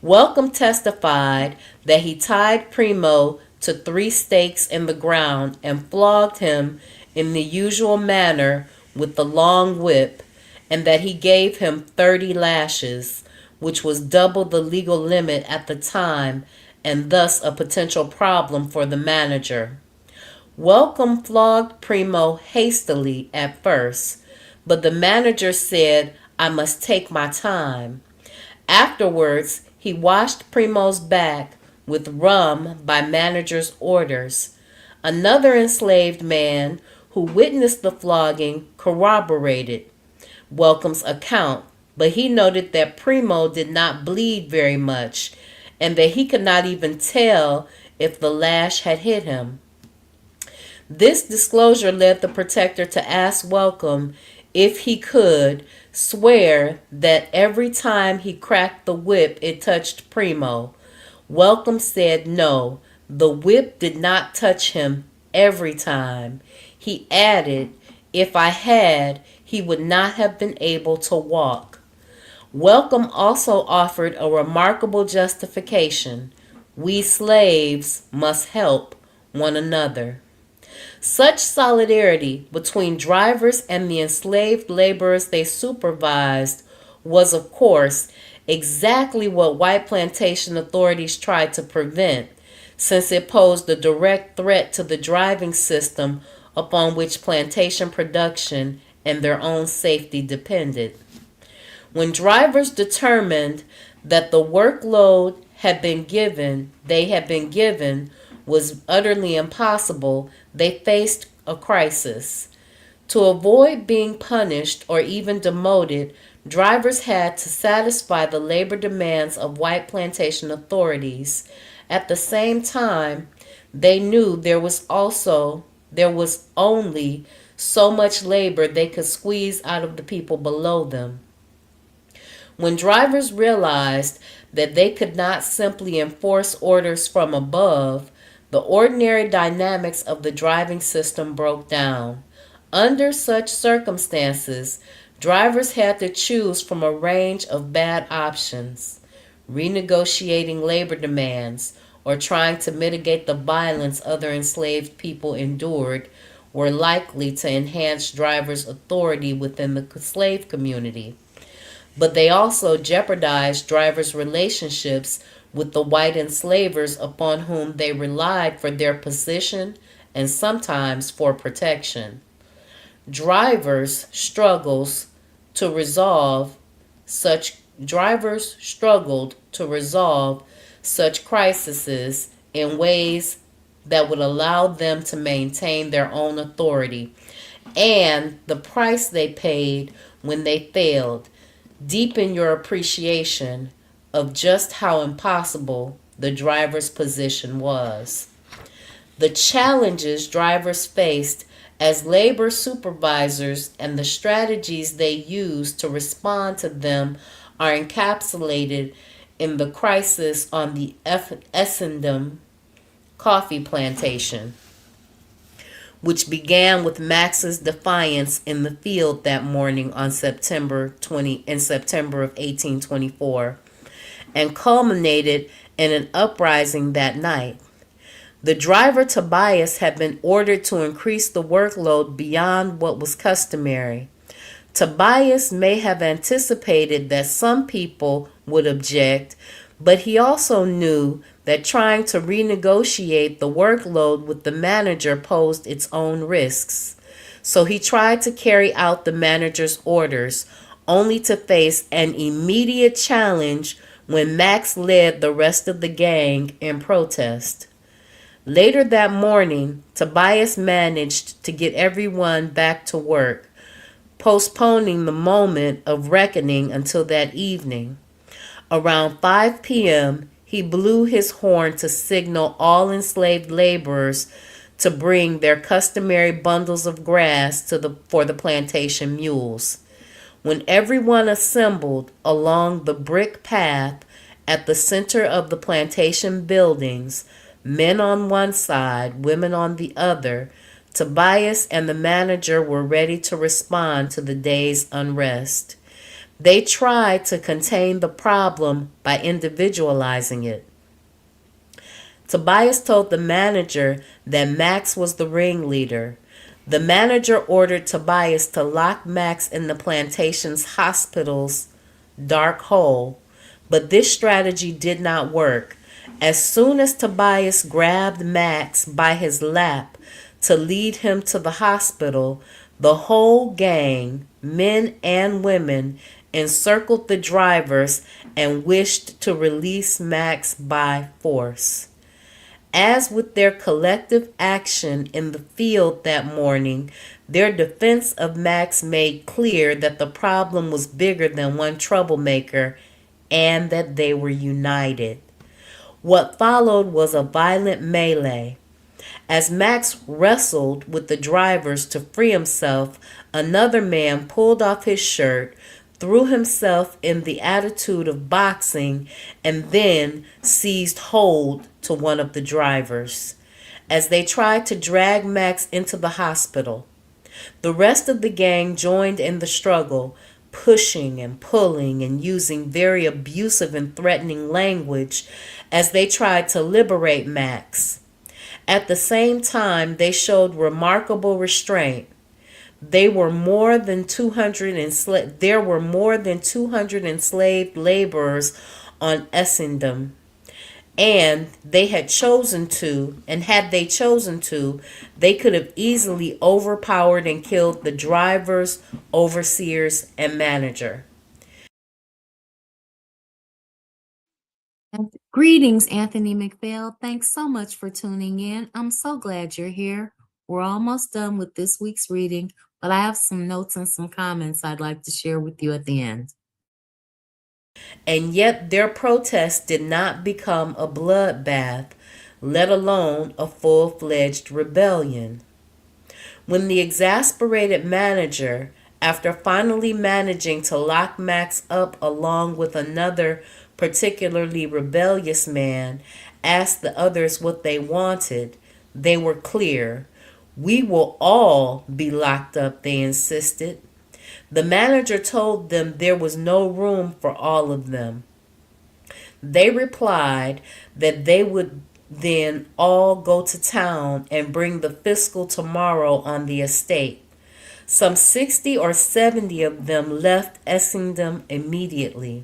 Welcome testified that he tied Primo to 3 stakes in the ground and flogged him in the usual manner with the long whip, and that he gave him 30 lashes, which was double the legal limit at the time and thus a potential problem for the manager. Welcome flogged Primo hastily at first, but the manager said, "I must take my time." Afterwards, he washed Primo's back with rum by manager's orders. Another enslaved man who witnessed the flogging corroborated Welcome's account, but he noted that Primo did not bleed very much and that he could not even tell if the lash had hit him. This disclosure led the protector to ask Welcome if he could swear that every time he cracked the whip it touched Primo. Welcome said no, the whip did not touch him every time. He added, "If I had, he would not have been able to walk." Welcome also offered a remarkable justification. "We slaves must help one another." Such solidarity between drivers and the enslaved laborers they supervised was, of course, exactly what white plantation authorities tried to prevent, since it posed a direct threat to the driving system upon which plantation production and their own safety depended. When drivers determined that the workload they had been given was utterly impossible, they faced a crisis. To avoid being punished or even demoted, drivers had to satisfy the labor demands of white plantation authorities. At the same time, they knew there was only so much labor they could squeeze out of the people below them. When drivers realized that they could not simply enforce orders from above, the ordinary dynamics of the driving system broke down. Under such circumstances, drivers had to choose from a range of bad options: renegotiating labor demands or trying to mitigate the violence other enslaved people endured were likely to enhance drivers' authority within the slave community. But they also jeopardized drivers' relationships with the white enslavers upon whom they relied for their position and sometimes for protection. Drivers struggles to resolve such Drivers struggled to resolve such crises in ways that would allow them to maintain their own authority, and the price they paid when they failed deepen your appreciation of just how impossible the driver's position was. The challenges drivers faced as labor supervisors and the strategies they used to respond to them are encapsulated in the crisis on the Essendon coffee plantation, which began with Max's defiance in the field that morning in September of 1824, and culminated in an uprising that night. The driver Tobias had been ordered to increase the workload beyond what was customary. Tobias may have anticipated that some people would object, but he also knew that trying to renegotiate the workload with the manager posed its own risks. So he tried to carry out the manager's orders, only to face an immediate challenge when Max led the rest of the gang in protest. Later that morning, Tobias managed to get everyone back to work, postponing the moment of reckoning until that evening. Around 5 p.m., he blew his horn to signal all enslaved laborers to bring their customary bundles of grass for the plantation mules. When everyone assembled along the brick path at the center of the plantation buildings, men on one side, women on the other, Tobias and the manager were ready to respond to the day's unrest. They tried to contain the problem by individualizing it. Tobias told the manager that Max was the ringleader. The manager ordered Tobias to lock Max in the plantation's hospital's dark hole, but this strategy did not work. As soon as Tobias grabbed Max by his lap to lead him to the hospital, the whole gang, men and women, encircled the drivers and wished to release Max by force. As with their collective action in the field that morning, their defense of Max made clear that the problem was bigger than one troublemaker and that they were united. What followed was a violent melee. As Max wrestled with the drivers to free himself, another man pulled off his shirt, threw himself in the attitude of boxing, and then seized hold to one of the drivers as they tried to drag Max into the hospital. The rest of the gang joined in the struggle, pushing and pulling and using very abusive and threatening language as they tried to liberate Max. At the same time, they showed remarkable restraint. There were more than 200 enslaved laborers on Essendon, and had they chosen to, they could have easily overpowered and killed the drivers, overseers, and manager. Greetings, Anthony McPhail. Thanks so much for tuning in. I'm so glad you're here. We're almost done with this week's reading, but I have some notes and some comments I'd like to share with you at the end. And yet their protest did not become a bloodbath, let alone a full-fledged rebellion. When the exasperated manager, after finally managing to lock Max up along with another particularly rebellious man, asked the others what they wanted, they were clear. "We will all be locked up," they insisted. The manager told them there was no room for all of them. They replied that they would then all go to town and bring the fiscal tomorrow on the estate. Some 60 or 70 of them left Essendon immediately.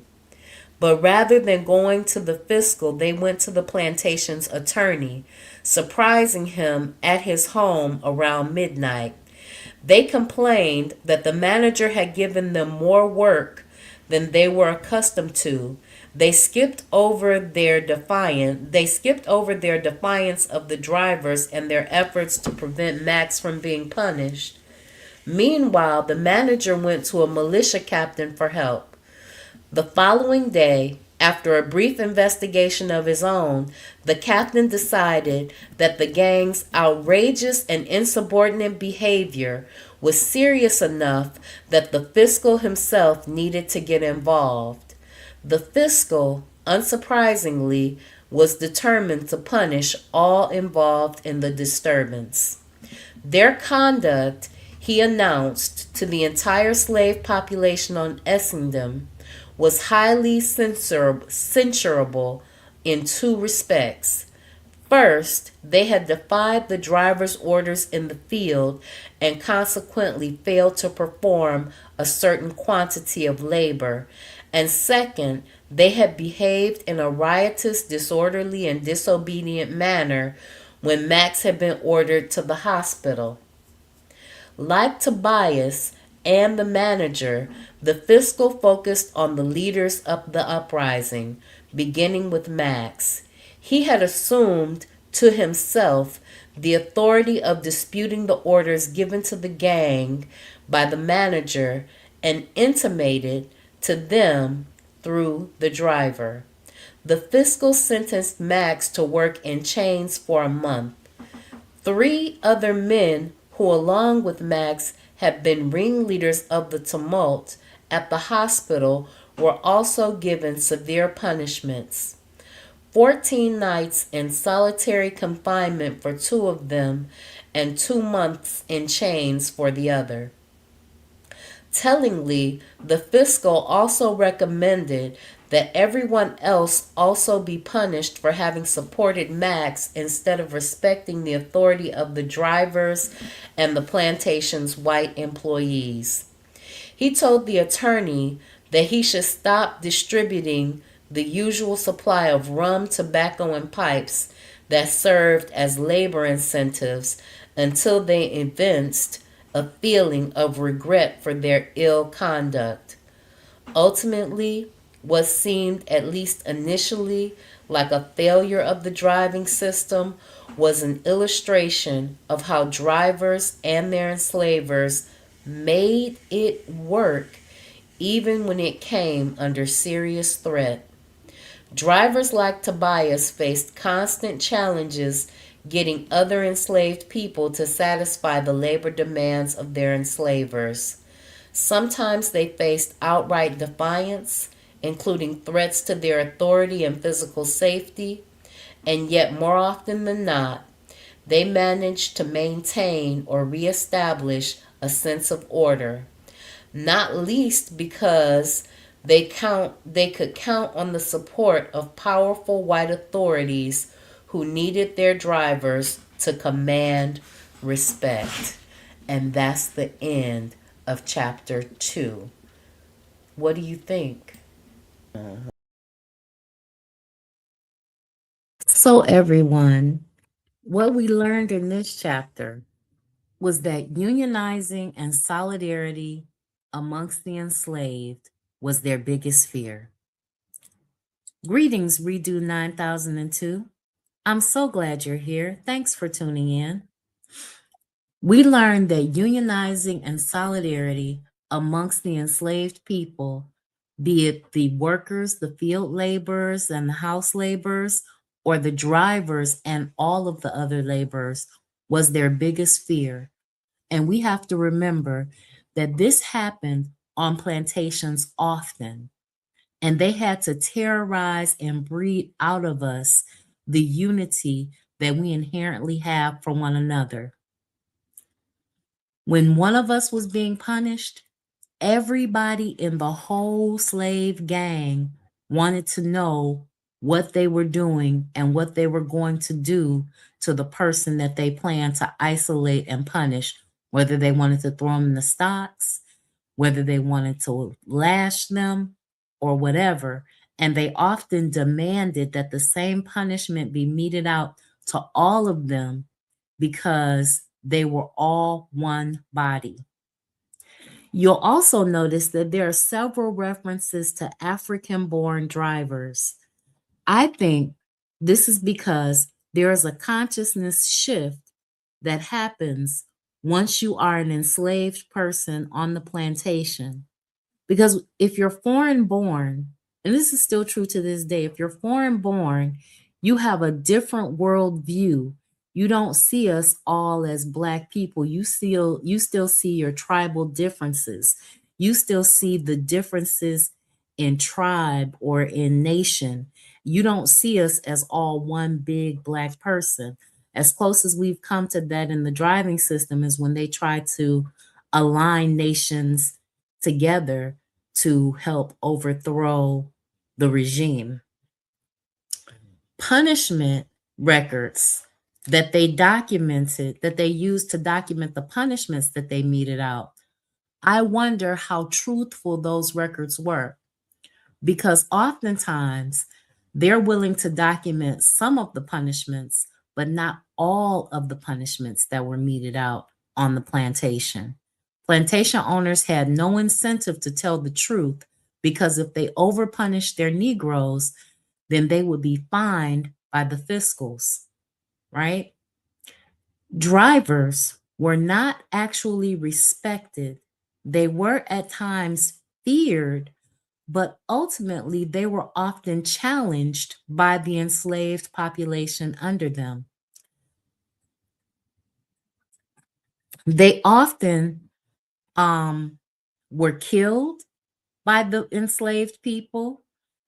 But rather than going to the fiscal, they went to the plantation's attorney, surprising him at his home around midnight. They complained that the manager had given them more work than they were accustomed to. They skipped over their defiance of the drivers and their efforts to prevent Max from being punished. Meanwhile, the manager went to a militia captain for help. The following day, after a brief investigation of his own, the captain decided that the gang's outrageous and insubordinate behavior was serious enough that the fiscal himself needed to get involved. The fiscal, unsurprisingly, was determined to punish all involved in the disturbance. Their conduct, he announced to the entire slave population on Essendon, was highly censurable in two respects. First, they had defied the driver's orders in the field and consequently failed to perform a certain quantity of labor. And second, they had behaved in a riotous, disorderly, and disobedient manner when Max had been ordered to the hospital. Like Tobias and the manager, the fiscal focused on the leaders of the uprising, beginning with Max. He had assumed to himself the authority of disputing the orders given to the gang by the manager and intimated to them through the driver. The fiscal sentenced Max to work in chains for a month. 3 other men who, along with Max, had been ringleaders of the tumult at the hospital, were also given severe punishments. 14 nights in solitary confinement for 2 of them, and 2 months in chains for the other. Tellingly, the fiscal also recommended that everyone else also be punished for having supported Max instead of respecting the authority of the drivers and the plantation's white employees. He told the attorney that he should stop distributing the usual supply of rum, tobacco, and pipes that served as labor incentives until they evinced a feeling of regret for their ill conduct. Ultimately, what seemed, at least initially, like a failure of the driving system was an illustration of how drivers and their enslavers made it work even when it came under serious threat. Drivers like Tobias faced constant challenges getting other enslaved people to satisfy the labor demands of their enslavers. Sometimes they faced outright defiance, including threats to their authority and physical safety, and yet more often than not, they managed to maintain or reestablish a sense of order, not least because they could count on the support of powerful white authorities who needed their drivers to command respect. And that's the end of chapter 2. What do you think? So, everyone, what we learned in this chapter was that unionizing and solidarity amongst the enslaved was their biggest fear. Greetings, Redo 9002. I'm so glad you're here. Thanks for tuning in. We learned that unionizing and solidarity amongst the enslaved people, be it the workers, the field laborers, and the house laborers, or the drivers and all of the other laborers, was their biggest fear. And we have to remember that this happened on plantations often, and they had to terrorize and breed out of us the unity that we inherently have for one another. When one of us was being punished, everybody in the whole slave gang wanted to know what they were doing and what they were going to do to the person that they planned to isolate and punish, whether they wanted to throw them in the stocks, whether they wanted to lash them, or whatever. And they often demanded that the same punishment be meted out to all of them because they were all one body. You'll also notice that there are several references to African born drivers. I think this is because there is a consciousness shift that happens once you are an enslaved person on the plantation. Because if you're foreign born, and this is still true to this day, if you're foreign born, you have a different world view. You don't see us all as Black people. You still see your tribal differences. You still see the differences in tribe or in nation. You don't see us as all one big Black person. As close as we've come to that in the driving system is when they try to align nations together to help overthrow the regime. Punishment records that they documented, that they used to document the punishments that they meted out, I wonder how truthful those records were, because oftentimes they're willing to document some of the punishments, but not all of the punishments that were meted out on the plantation. Plantation owners had no incentive to tell the truth because if they overpunished their Negroes, then they would be fined by the fiscals, right? Drivers were not actually respected. They were at times feared, but ultimately they were often challenged by the enslaved population under them. They often were killed by the enslaved people.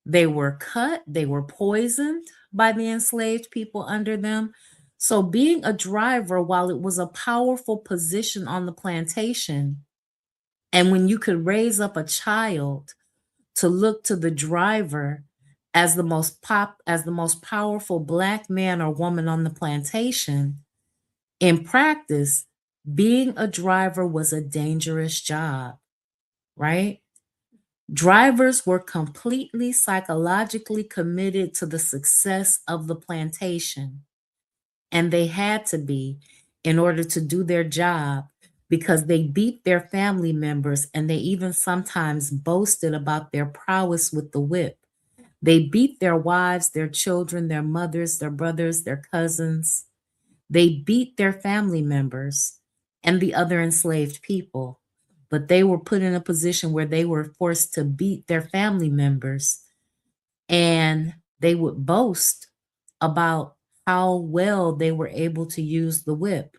They were cut, they were poisoned by the enslaved people under them. So, being a driver, while it was a powerful position on the plantation, and when you could raise up a child to look to the driver as the most powerful Black man or woman on the plantation, in practice, being a driver was a dangerous job, right? Drivers were completely psychologically committed to the success of the plantation, and they had to be in order to do their job because they beat their family members and they even sometimes boasted about their prowess with the whip. They beat their wives, their children, their mothers, their brothers, their cousins. They beat their family members and the other enslaved people, but they were put in a position where they were forced to beat their family members, and they would boast about how well they were able to use the whip.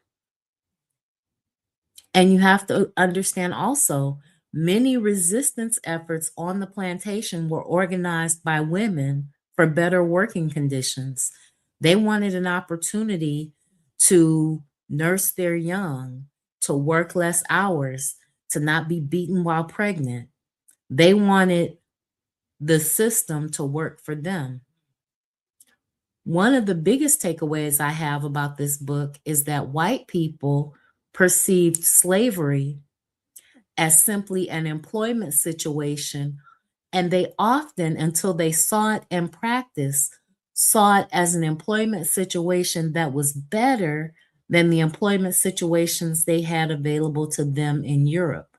And you have to understand also, many resistance efforts on the plantation were organized by women for better working conditions. They wanted an opportunity to nurse their young, to work less hours, to not be beaten while pregnant. They wanted the system to work for them. One of the biggest takeaways I have about this book is that white people perceived slavery as simply an employment situation, and they often, until they saw it in practice, saw it as an employment situation that was better than the employment situations they had available to them in Europe.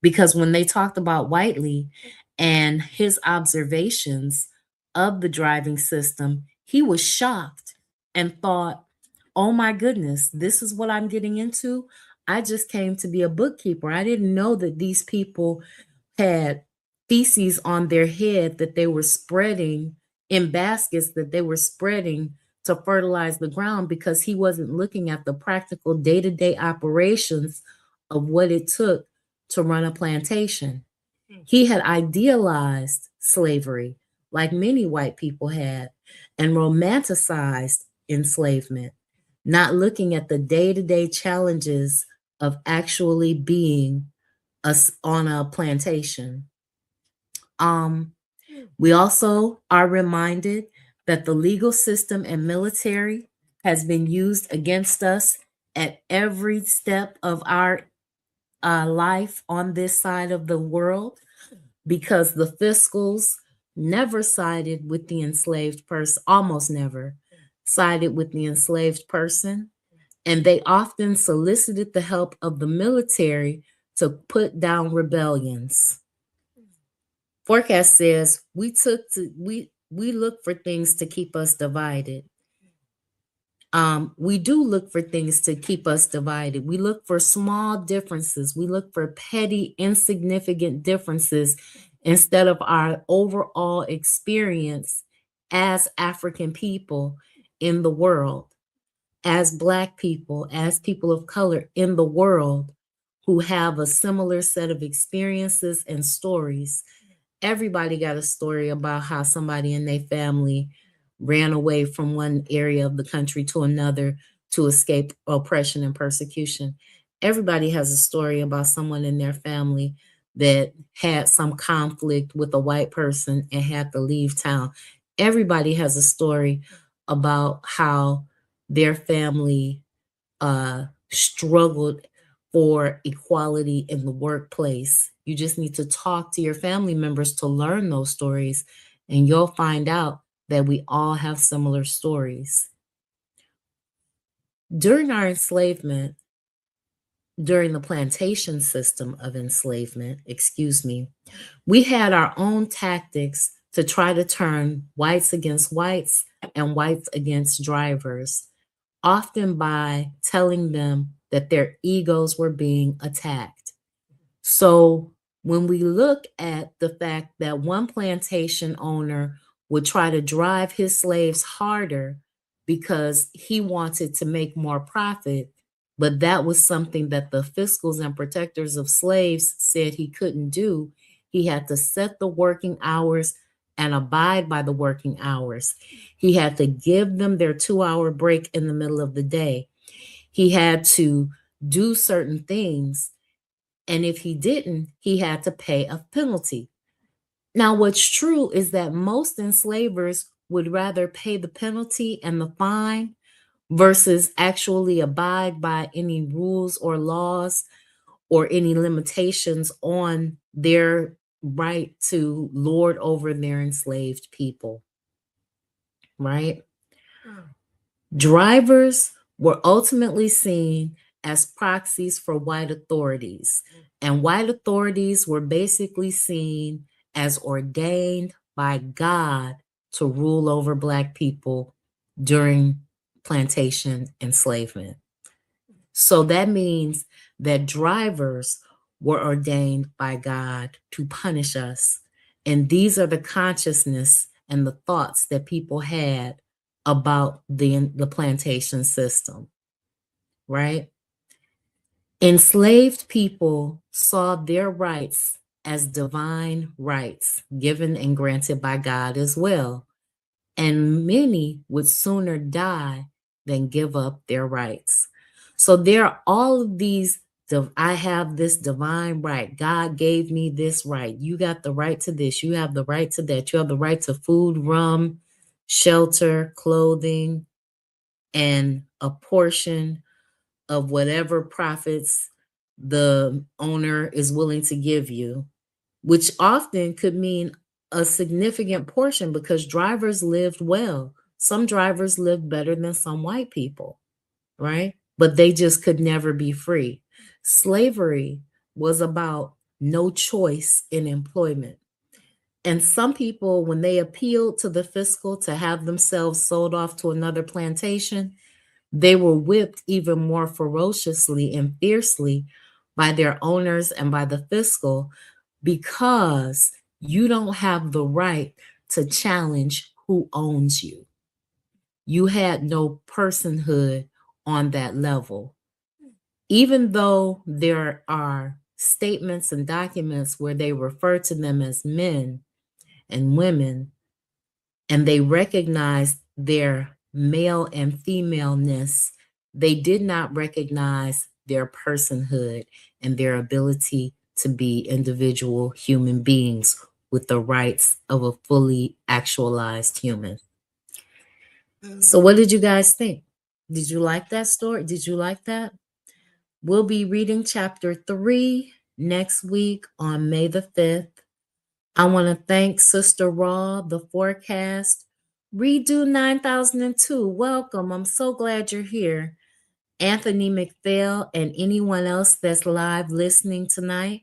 Because when they talked about Whiteley and his observations of the driving system, he was shocked and thought, oh my goodness, this is what I'm getting into. I just came to be a bookkeeper. I didn't know that these people had feces on their head that they were spreading in baskets that they were spreading to fertilize the ground, because he wasn't looking at the practical day-to-day operations of what it took to run a plantation. He had idealized slavery, like many white people had, and romanticized enslavement, not looking at the day-to-day challenges of actually being on a plantation. We also are reminded that the legal system and military has been used against us at every step of our life on this side of the world, because the fiscals never sided with the enslaved person, almost never sided with the enslaved person, and they often solicited the help of the military to put down rebellions. Forecast says we look for things to keep us divided. We do look for things to keep us divided. We look for small differences. We look for petty, insignificant differences instead of our overall experience as African people in the world, as Black people, as people of color in the world who have a similar set of experiences and stories. Everybody got a story about how somebody in their family ran away from one area of the country to another to escape oppression and persecution. Everybody has a story about someone in their family that had some conflict with a white person and had to leave town. Everybody has a story about how their family struggled for equality in the workplace. You just need to talk to your family members to learn those stories, and you'll find out that we all have similar stories. During our enslavement, during the plantation system of enslavement, we had our own tactics to try to turn whites against whites and whites against drivers, often by telling them that their egos were being attacked. So when we look at the fact that one plantation owner would try to drive his slaves harder because he wanted to make more profit, but that was something that the fiscals and protectors of slaves said he couldn't do. He had to set the working hours and abide by the working hours. He had to give them their 2-hour break in the middle of the day. He had to do certain things, and if he didn't, he had to pay a penalty. Now, what's true is that most enslavers would rather pay the penalty and the fine versus actually abide by any rules or laws or any limitations on their right to lord over their enslaved people, right? Drivers were ultimately seen as proxies for white authorities, and white authorities were basically seen as ordained by God to rule over Black people during plantation enslavement. So that means that drivers were ordained by God to punish us. And these are the consciousness and the thoughts that people had about the plantation system, right? Enslaved people saw their rights as divine rights given and granted by God as well. And many would sooner die than give up their rights. So there are all of these, I have this divine right. God gave me this right. You got the right to this. You have the right to that. You have the right to food, rum, shelter, clothing, and a portion of whatever profits the owner is willing to give you, which often could mean a significant portion because drivers lived well. Some drivers lived better than some white people, right? But they just could never be free. Slavery was about no choice in employment. And some people, when they appealed to the fiscal to have themselves sold off to another plantation, they were whipped even more ferociously and fiercely by their owners and by the fiscal because you don't have the right to challenge who owns you. You had no personhood on that level. Even though there are statements and documents where they refer to them as men and women, and they recognize their male and femaleness, they did not recognize their personhood and their ability to be individual human beings with the rights of a fully actualized human. So, what did you guys think? Did you like that story? Did you like that? We'll be reading chapter 3 next week on May the 5th. I want to thank Sister Raw, the forecast. Redo 9002, welcome. I'm so glad you're here. Anthony McPhail and anyone else that's live listening tonight.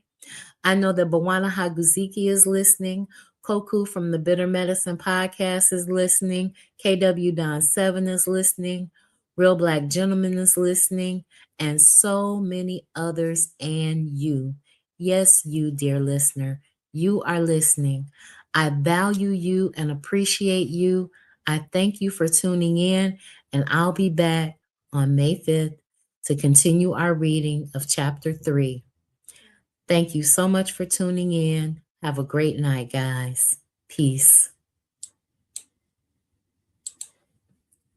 I know that Bawana Haguziki is listening. Koku from the Bitter Medicine Podcast is listening. KW Don 7 is listening. Real Black Gentleman is listening. And so many others and you. Yes, you, dear listener. You are listening. I value you and appreciate you. I thank you for tuning in, and I'll be back on May 5th to continue our reading of chapter 3. Thank you so much for tuning in. Have a great night, guys. Peace.